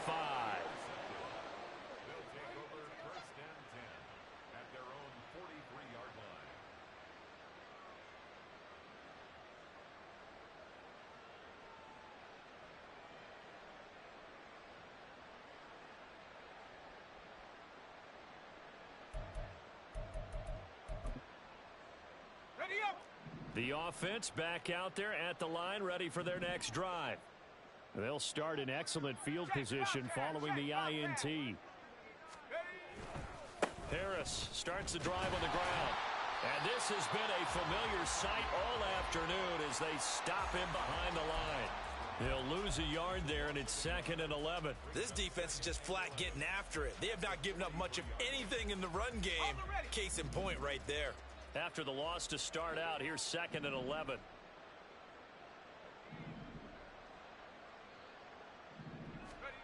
The offense back out there at the line, ready for their next drive. They'll start in excellent field position following the INT. Harris starts the drive on the ground. And this has been a familiar sight all afternoon as they stop him behind the line. He'll lose a yard there, and it's 2nd and 11. This defense is just flat getting after it. They have not given up much of anything in the run game. Case in point right there. After the loss to start out, here's 2nd and 11.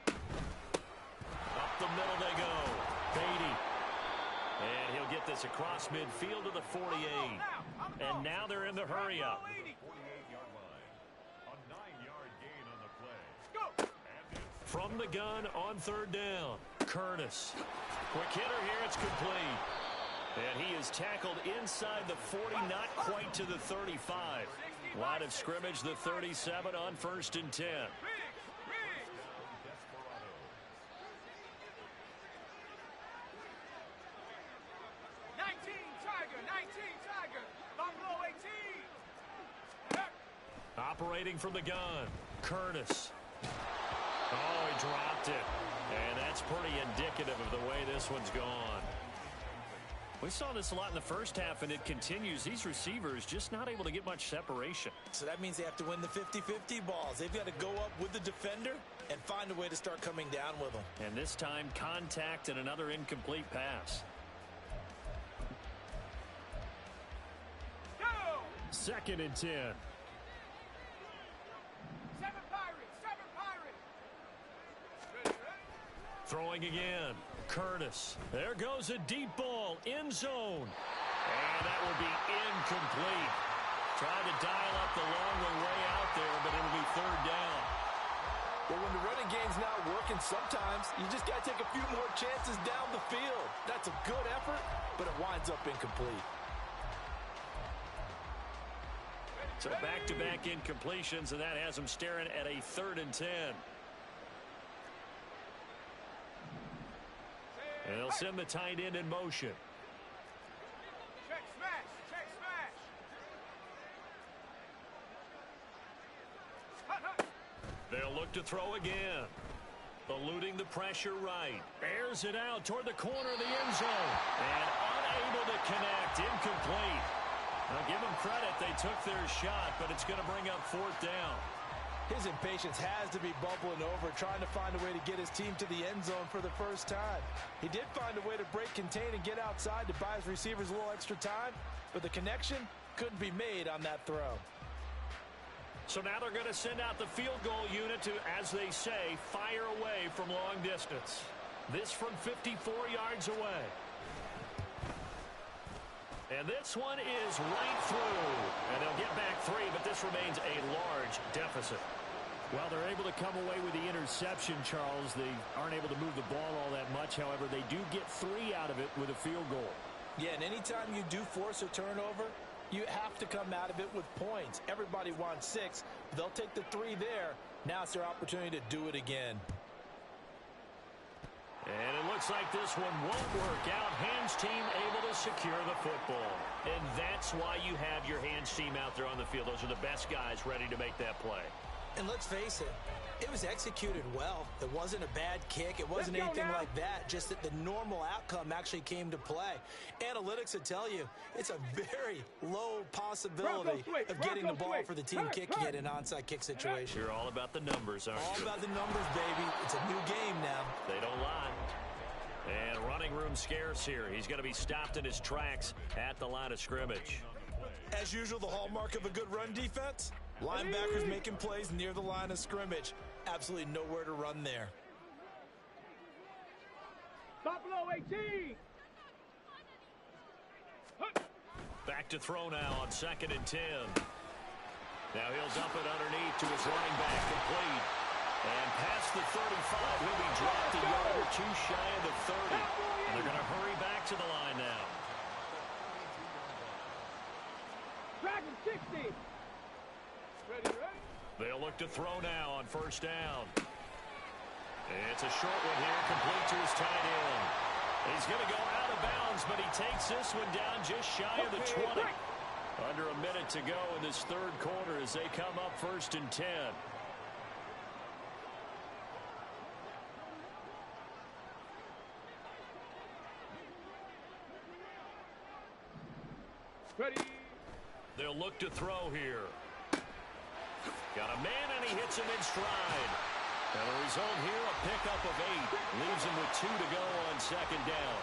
Up the middle they go. Beatty. And he'll get this across midfield to the 48. And now they're in the hurry up. 48-yard line. A 9-yard gain on the play. From the gun on 3rd down. Curtis. Quick hitter here. It's complete. And he is tackled inside the 40, not quite to the 35. Line of scrimmage, the 37 on 1st and 10. 19 Tiger, Buffalo 18. Operating from the gun, Curtis. Oh, he dropped it. And that's pretty indicative of the way this one's gone. We saw this a lot in the first half, and it continues. These receivers just not able to get much separation. So that means they have to win the 50-50 balls. They've got to go up with the defender and find a way to start coming down with them. And this time, contact and another incomplete pass. Go! 2nd and 10. 7 Pirates, 7 Pirates. Throwing again. Curtis. There goes a deep ball. End zone. And that will be incomplete. Trying to dial up the long way out there, but it'll be 3rd down. Well, when the running game's not working, sometimes you just got to take a few more chances down the field. That's a good effort, but it winds up incomplete. So back-to-back incompletions, and that has them staring at a 3rd and 10. And they'll send the tight end in motion. Check smash, check smash. They'll look to throw again. Eluding the pressure right. Airs it out toward the corner of the end zone. And unable to connect. Incomplete. Now give them credit. They took their shot, but it's going to bring up 4th down. His impatience has to be bubbling over, trying to find a way to get his team to the end zone for the first time. He did find a way to break, contain, and get outside to buy his receivers a little extra time, but the connection couldn't be made on that throw. So now they're going to send out the field goal unit to, as they say, fire away from long distance. This from 54 yards away. And this one is right through. And they'll get back 3, but this remains a large deficit. Well, they're able to come away with the interception, Charles. They aren't able to move the ball all that much. However, they do get 3 out of it with a field goal. Yeah, and anytime you do force a turnover, you have to come out of it with points. Everybody wants 6. They'll take the 3 there. Now it's their opportunity to do it again. And it looks like this one won't work out. Hands team able to secure the football. And that's why you have your hands team out there on the field. Those are the best guys ready to make that play. And let's face it, it was executed well. It wasn't a bad kick. It wasn't anything like that. Just that the normal outcome actually came to play. Analytics would tell you it's a very low possibility of getting the ball for the team kicking it in an onside kick situation. You're all about the numbers, aren't you? All about the numbers, baby. It's a new game now. They don't lie. And running room scarce here. He's going to be stopped in his tracks at the line of scrimmage. As usual, the hallmark of a good run defense, linebackers making plays near the line of scrimmage. Absolutely nowhere to run there. Buffalo 18. Back to throw now on 2nd and 10. Now he'll dump it underneath to his running back, complete. And past the 35, he'll be dropped a yard or two shy of the 30. And they're going to hurry back to the line now. Dragon 60. Ready? They'll look to throw now on 1st down. It's a short one here, complete to his tight end. He's going to go out of bounds, but he takes this one down just shy of the 20. Under a minute to go in this 3rd quarter as they come up 1st and 10. Ready? They'll look to throw here. Got a man, and he hits him in stride. And the result here, a pickup of 8. Leaves him with 2 to go on 2nd down.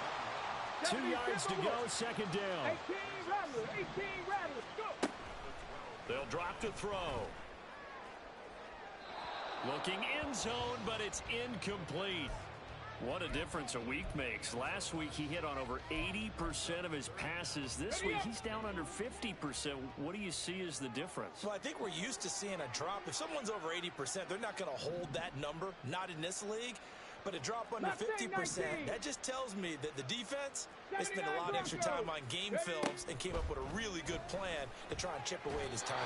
2 yards to go, 2nd down. 18 Rattlers. 18 Rattlers. Go. They'll drop to throw. Looking end zone, but it's incomplete. What a difference a week makes. Last week he hit on over 80% of his passes. This week he's down under 50%. What do you see as the difference? Well, I think we're used to seeing a drop. If someone's over 80%, they're not going to hold that number, not in this league. But a drop under 50%, that just tells me that the defense has spent a lot of extra time on game films and came up with a really good plan to try and chip away at his timing.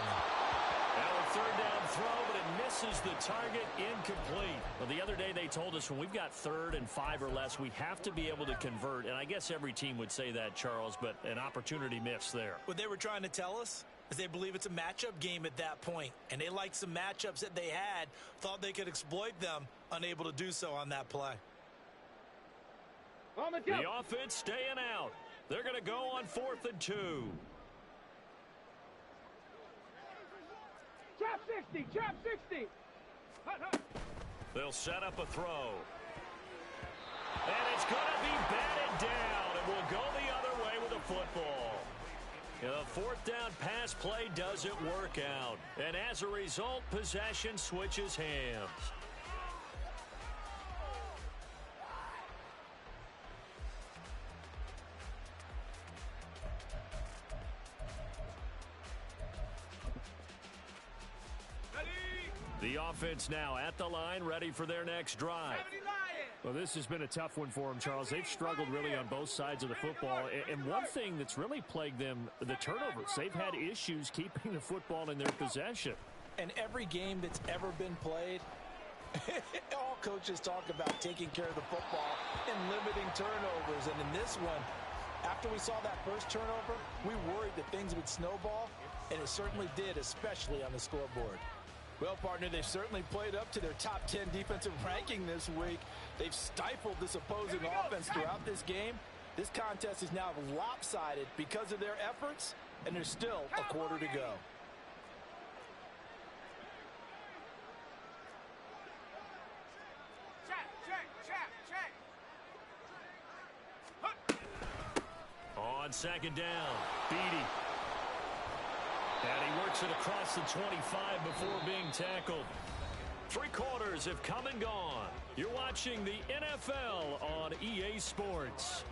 Now a 3rd down throw, but it misses the target, incomplete. Well, the other day they told us when we've got 3rd and 5 or less, we have to be able to convert. And I guess every team would say that, Charles, but an opportunity missed there. What they were trying to tell us is they believe it's a matchup game at that point, and they liked some matchups that they had, thought they could exploit them, unable to do so on that play. On the jump. The offense staying out. They're going to go on 4th and 2. Trap 60. Trap 60. They'll set up a throw. And it's going to be batted down, and we'll go the other way with a football. The 4th down pass play doesn't work out. And as a result, possession switches hands. The offense now at the line, ready for their next drive. Well, this has been a tough one for them, Charles. They've struggled really on both sides of the football. And one thing that's really plagued them, the turnovers. They've had issues keeping the football in their possession. And every game that's ever been played, all coaches talk about taking care of the football and limiting turnovers. And in this one, after we saw that first turnover, we worried that things would snowball, and it certainly did, especially on the scoreboard. Well, partner, they've certainly played up to their top 10 defensive ranking this week. They've stifled this opposing offense throughout this game. This contest is now lopsided because of their efforts, and there's still a quarter to go. On 2nd down, Beatty. And he works it across the 25 before being tackled. 3 quarters have come and gone. You're watching the NFL on EA Sports.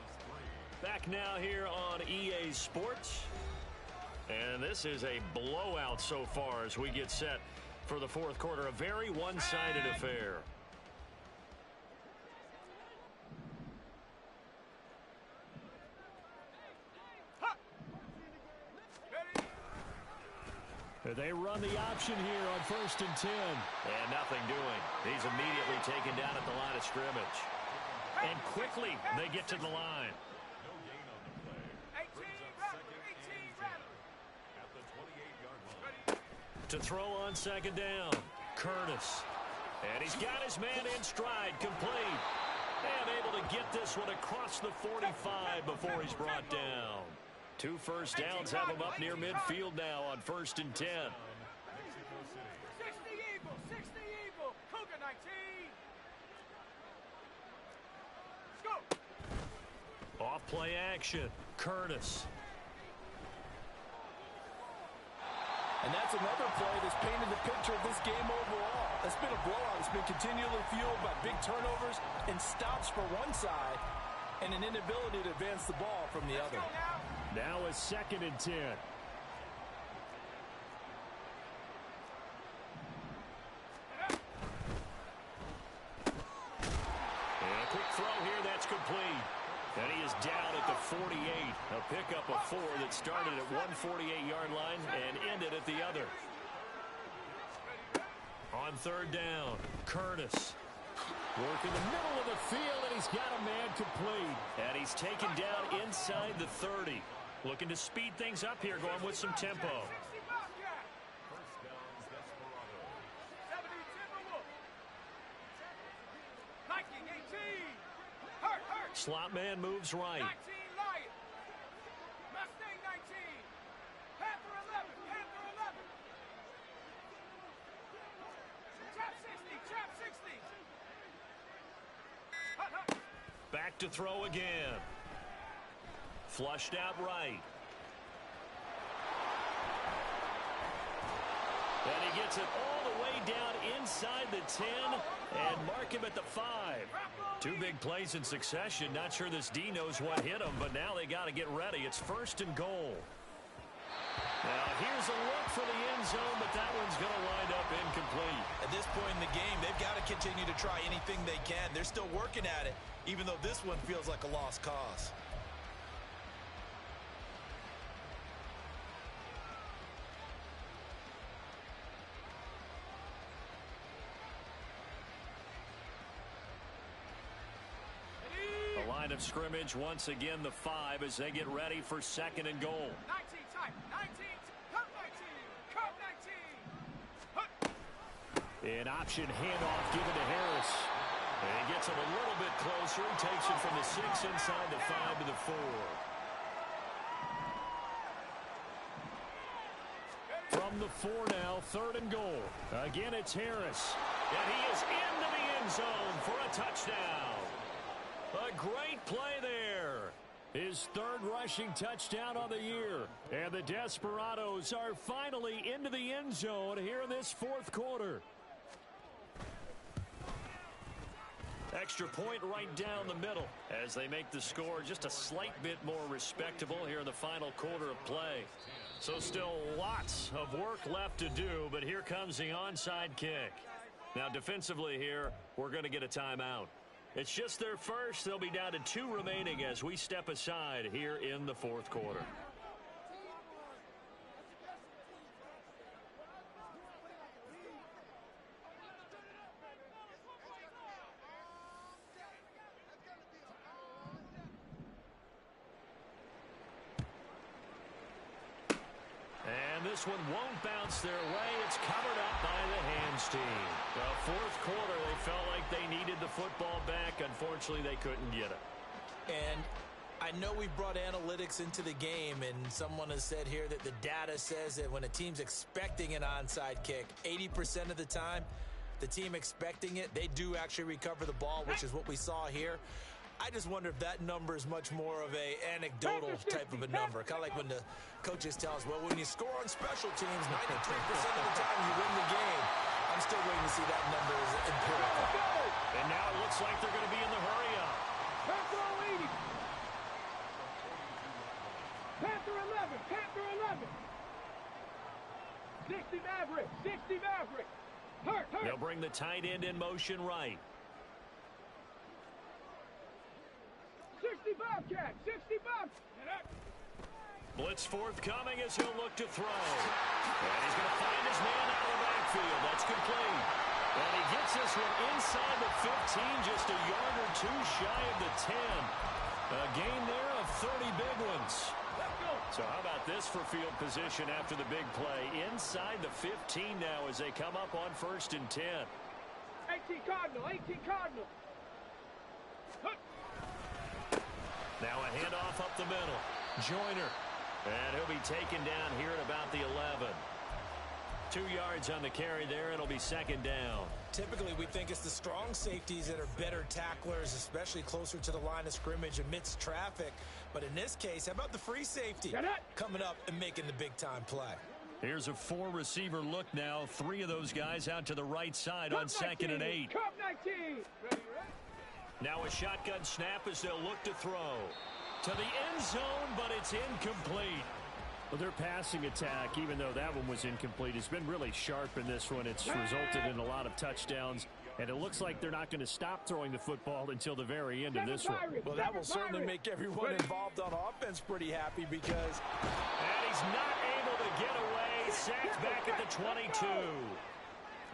Back now here on EA Sports. And this is a blowout so far as we get set for the 4th quarter. A very one-sided affair. They run the option here on 1st and 10. And nothing doing. He's immediately taken down at the line of scrimmage. And quickly they get to the line. No gain on the play. Brings up 2nd and 10 at the 28-yard line. To throw on 2nd down. Curtis. And he's got his man in stride, complete. And able to get this one across the 45 before he's brought down. 2 first downs have him up near midfield now on 1st and 10. 60 Eagle, 60 Eagle, Cougar 19. Let's go. Off play action, Curtis. And that's another play that's painted the picture of this game overall. It's been a blowout. It's been continually fueled by big turnovers and stops for one side and an inability to advance the ball from the other. Now a 2nd and 10. And a quick throw here, that's complete. And he is down at the 48. A pickup of 4 that started at 148-yard line and ended at the other. On 3rd down, Curtis. Work in the middle of the field, and he's got a man complete. And he's taken down inside the 30. Looking to speed things up here, going with some tempo. 60 Bobcat. First down, Desperado. 70 Timberwolf. 1918. Hurt. Slot man moves right. 19 Lion. Mustang 19. Panther 11. Panther 11. Trap 60. Trap 60. Hut. Back to throw again. Flushed out right. And he gets it all the way down inside the 10 and mark him at the 5. 2 big plays in succession. Not sure this D knows what hit him, but now they got to get ready. It's 1st and goal. Now here's a look for the end zone, but that one's going to wind up incomplete. At this point in the game, they've got to continue to try anything they can. They're still working at it, even though this one feels like a lost cause. The line of scrimmage once again the 5 as they get ready for 2nd and goal. 19 type. 19. Cup 19. Cup 19. An option handoff given to Harris. And he gets him a little bit closer. He takes it from the 6 inside the 5 to the 4. From the 4 now, 3rd and goal. Again, it's Harris. And he is into the end zone for a touchdown. A great play there. His 3rd rushing touchdown on the year. And the Desperados are finally into the end zone here in this 4th quarter. Extra point right down the middle as they make the score just a slight bit more respectable here in the final quarter of play. So still lots of work left to do, but here comes the onside kick. Now defensively here, we're going to get a timeout. It's just their first. They'll be down to 2 remaining as we step aside here in the 4th quarter. And this one won't bounce their way. It's covered up by the hands team. The 4th quarter, they felt like they needed the football back. Unfortunately, they couldn't get it. And I know we brought analytics into the game, and someone has said here that the data says that when a team's expecting an onside kick, 80% of the time, the team expecting it, they do actually recover the ball, which is what we saw here. I just wonder if that number is much more of a anecdotal type of a number. Kind of like when the coaches tell us, well, when you score on special teams, 93% of the time you win the game. I'm still waiting to see that number as empirical. And now it looks like they're going to be in the hurry up. Panther 80. Panther 11. Panther 11. 60 Maverick. 60 Maverick. Hurt. They'll bring the tight end in motion right. 60 Bobcat. 60 Bobcat. Blitz forthcoming as he'll look to throw. And he's going to find his man out of the backfield. That's complete. And he gets this one inside the 15, just a yard or 2 shy of the 10. A gain there of 30 big ones. Let's go. So how about this for field position after the big play? Inside the 15 now as they come up on 1st and 10. 18 Cardinal, 18 Cardinal. Now a handoff up the middle. Joyner. And he'll be taken down here at about the 11. 2 yards on the carry there. It'll be 2nd down. Typically, we think it's the strong safeties that are better tacklers, especially closer to the line of scrimmage amidst traffic. But in this case, how about the free safety coming up and making the big-time play? Here's a 4-receiver look now. 3 of those guys out to the right side on 2nd and 8. Cup 19. Ready? Now a shotgun snap as they'll look to throw. To the end zone, but it's incomplete. Well, their passing attack, even though that one was incomplete, has been really sharp in this one. It's resulted in a lot of touchdowns, and it looks like they're not going to stop throwing the football until the very end of this one. Well, that will certainly make everyone involved on offense pretty happy because... And he's not able to get away. Sacked back at the 22.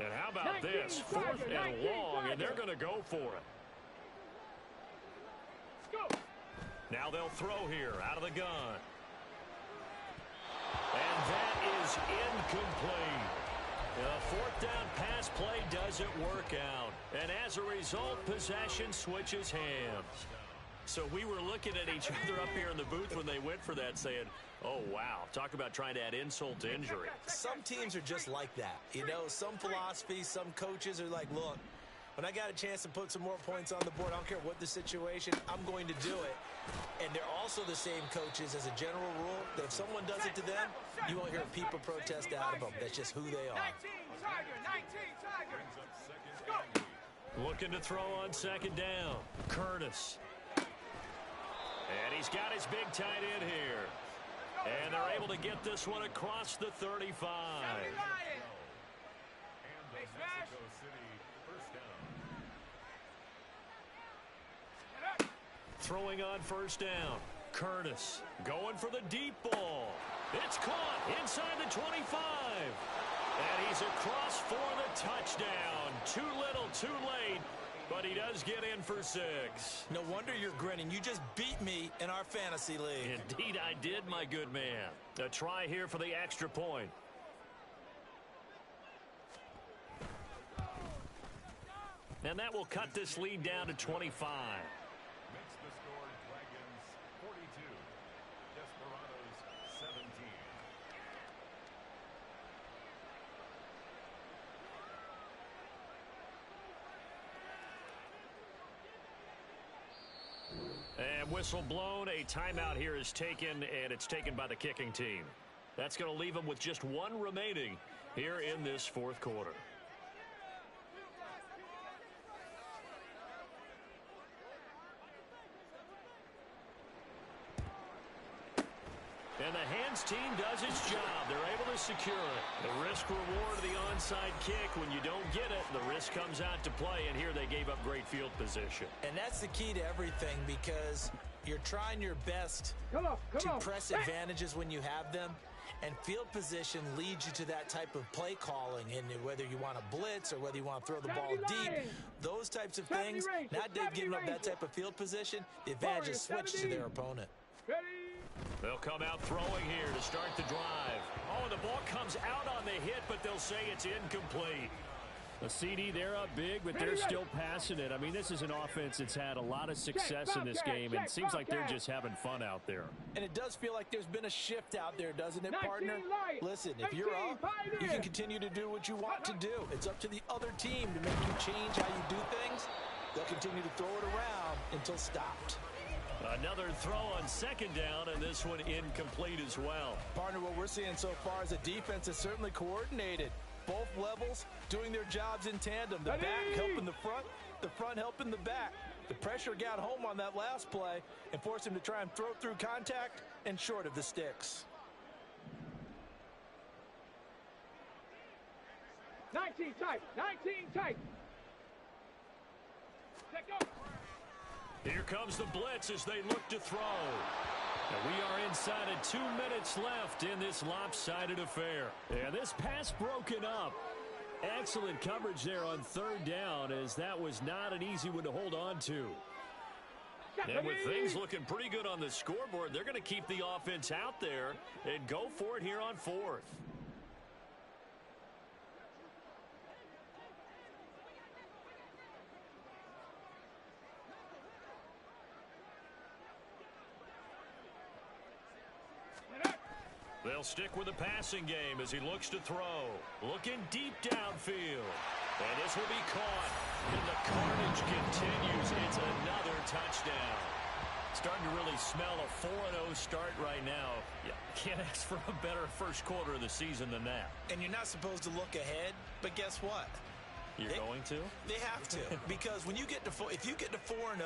And how about this? 4th and long, and they're going to go for it. Now they'll throw here out of the gun. And that is incomplete. The 4th down pass play doesn't work out. And as a result, possession switches hands. So we were looking at each other up here in the booth when they went for that saying, oh, wow, talk about trying to add insult to injury. Some teams are just like that. You know, some philosophies, some coaches are like, look, when I got a chance to put some more points on the board, I don't care what the situation, I'm going to do it. And they're also the same coaches as a general rule that if someone does it to them, you won't hear people protest out of them. That's just who they are. 19 Tiger. Go. Looking to throw on 2nd down. Curtis. And he's got his big tight end here. And they're able to get this one across the 35. Throwing on 1st down. Curtis going for the deep ball. It's caught inside the 25. And he's across for the touchdown. Too little, too late. But he does get in for 6. No wonder you're grinning. You just beat me in our fantasy league. Indeed I did, my good man. A try here for the extra point. And that will cut this lead down to 25. And whistle blown. A timeout here is taken, and it's taken by the kicking team. That's going to leave them with just 1 remaining here in this 4th quarter. And the hands team does its job. They're able to secure it. The risk reward of the onside kick. When you don't get it, the risk comes out to play. And here they gave up great field position. And that's the key to everything because you're trying your best to press advantages when you have them. And field position leads you to that type of play calling. And whether you want to blitz or whether you want to throw the ball deep, those types of things, not giving up that type of field position, the advantage is switched to their opponent. They'll come out throwing here to start the drive. Oh, and the ball comes out on the hit, but they'll say it's incomplete. A CD, they're up big, but they're still passing it. I mean, this is an offense that's had a lot of success in this game, and it seems like they're just having fun out there. And it does feel like there's been a shift out there, doesn't it, partner? Listen, if you're up, you can continue to do what you want to do. It's up to the other team to make you change how you do things. They'll continue to throw it around until stopped. Another throw on 2nd down, and this one incomplete as well. Partner, what we're seeing so far is a defense that's certainly coordinated. Both levels doing their jobs in tandem. The back helping the front helping the back. The pressure got home on that last play and forced him to try and throw through contact and short of the sticks. 19 tight. Let go. Here comes the blitz as they look to throw. And we are inside of 2 minutes left in this lopsided affair. And this pass broken up. Excellent coverage there on 3rd down, as that was not an easy one to hold on to. And with things looking pretty good on the scoreboard, they're going to keep the offense out there and go for it here on fourth. They'll stick with the passing game as he looks to throw. Looking deep downfield. And this will be caught. And the carnage continues. It's another touchdown. Starting to really smell a 4-0 start right now. Yeah, can't ask for a better first quarter of the season than that. And you're not supposed to look ahead, but guess what? You're going to? They have to. Because when you get to if you get to 4-0,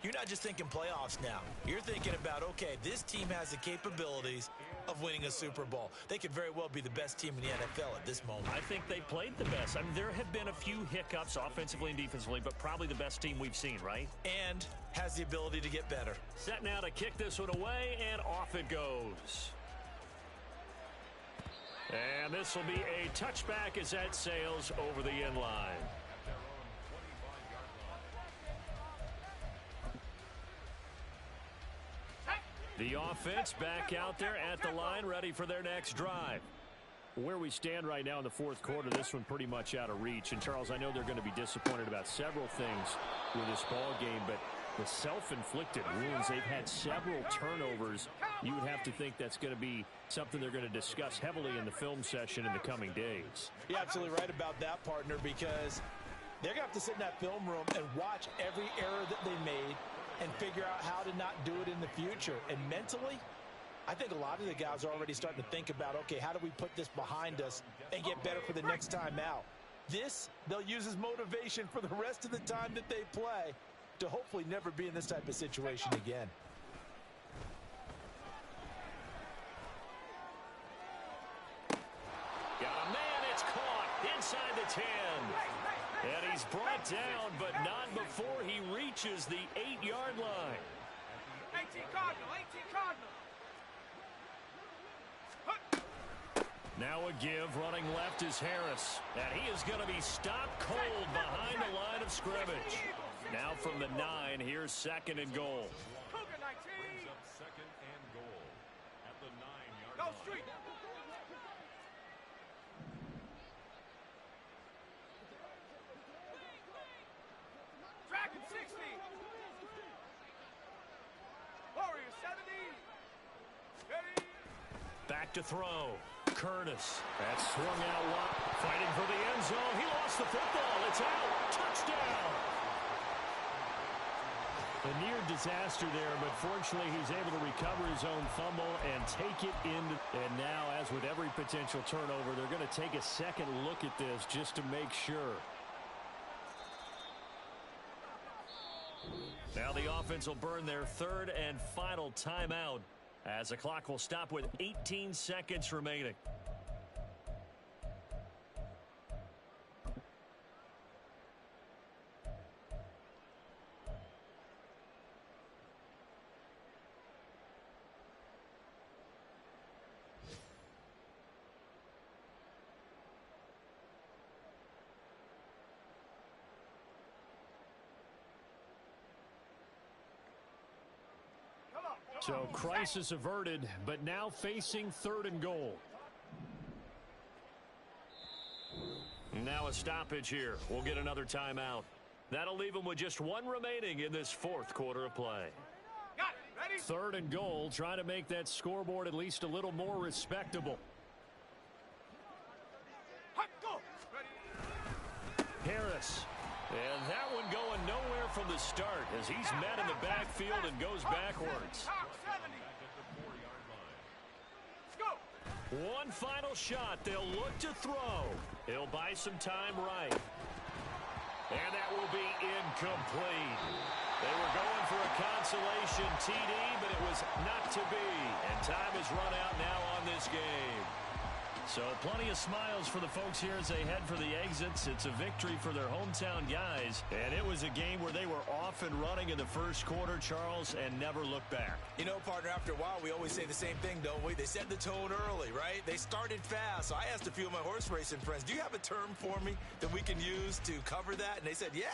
you're not just thinking playoffs now. You're thinking about, okay, this team has the capabilities of winning a Super Bowl. They could very well be the best team in the NFL at this moment. I think they played the best. I mean, there have been a few hiccups offensively and defensively, but probably the best team we've seen, right? And has the ability to get better. Set now to kick this one away, and off it goes. And this will be a touchback as that sails over the end line. The offense back out there at the line, ready for their next drive. Where we stand right now in the fourth quarter, this one pretty much out of reach. And, Charles, I know they're going to be disappointed about several things with this ball game, but the self-inflicted wounds, they've had several turnovers. You would have to think that's going to be something they're going to discuss heavily in the film session in the coming days. You're absolutely right about that, partner, because they're going to have to sit in that film room and watch every error that they made and figure out how to not do it in the future. And mentally, I think a lot of the guys are already starting to think about, okay, how do we put this behind us and get better for the next time out? This, they'll use as motivation for the rest of the time that they play to hopefully never be in this type of situation again. Got a man, it's caught inside the 10. And he's brought down, but not before he reaches the 8-yard line. 18 Cardinal, 18 Cardinal. Now a give, running left is Harris. And he is going to be stopped cold behind the line of scrimmage. Now from the 9, here's second and goal. Cougar 19. Up second and goal at the 9-yard Go line. street. Dragon 60. Warrior 70. Ready. Back to throw. Curtis. That's swung out wide. Fighting for the end zone. He lost the football. It's out. Touchdown. A near disaster there, but fortunately he's able to recover his own fumble and take it in. And now, as with every potential turnover, they're going to take a second look at this just to make sure. Now the offense will burn their third and final timeout as the clock will stop with 18 seconds remaining. So crisis averted, but now facing third and goal. Now a stoppage here. We'll get another timeout. That'll leave them with just one remaining in this fourth quarter of play. Got it. Ready. Third and goal, trying to make that scoreboard at least a little more respectable. Hot go. Ready. Harris. And that one going nowhere from the start as he's met in the backfield and goes backwards. Top 70. Let's go. One final shot. They'll look to throw. He'll buy some time right. And that will be incomplete. They were going for a consolation TD, but it was not to be. And time has run out now on this game. So plenty of smiles for the folks here as they head for the exits. It's a victory for their hometown guys. And it was a game where they were off and running in the first quarter, Charles, and never looked back. You know, partner, after a while, we always say the same thing, don't we? They set the tone early, right? They started fast. So I asked a few of my horse racing friends, do you have a term for me that we can use to cover that? And they said, yeah.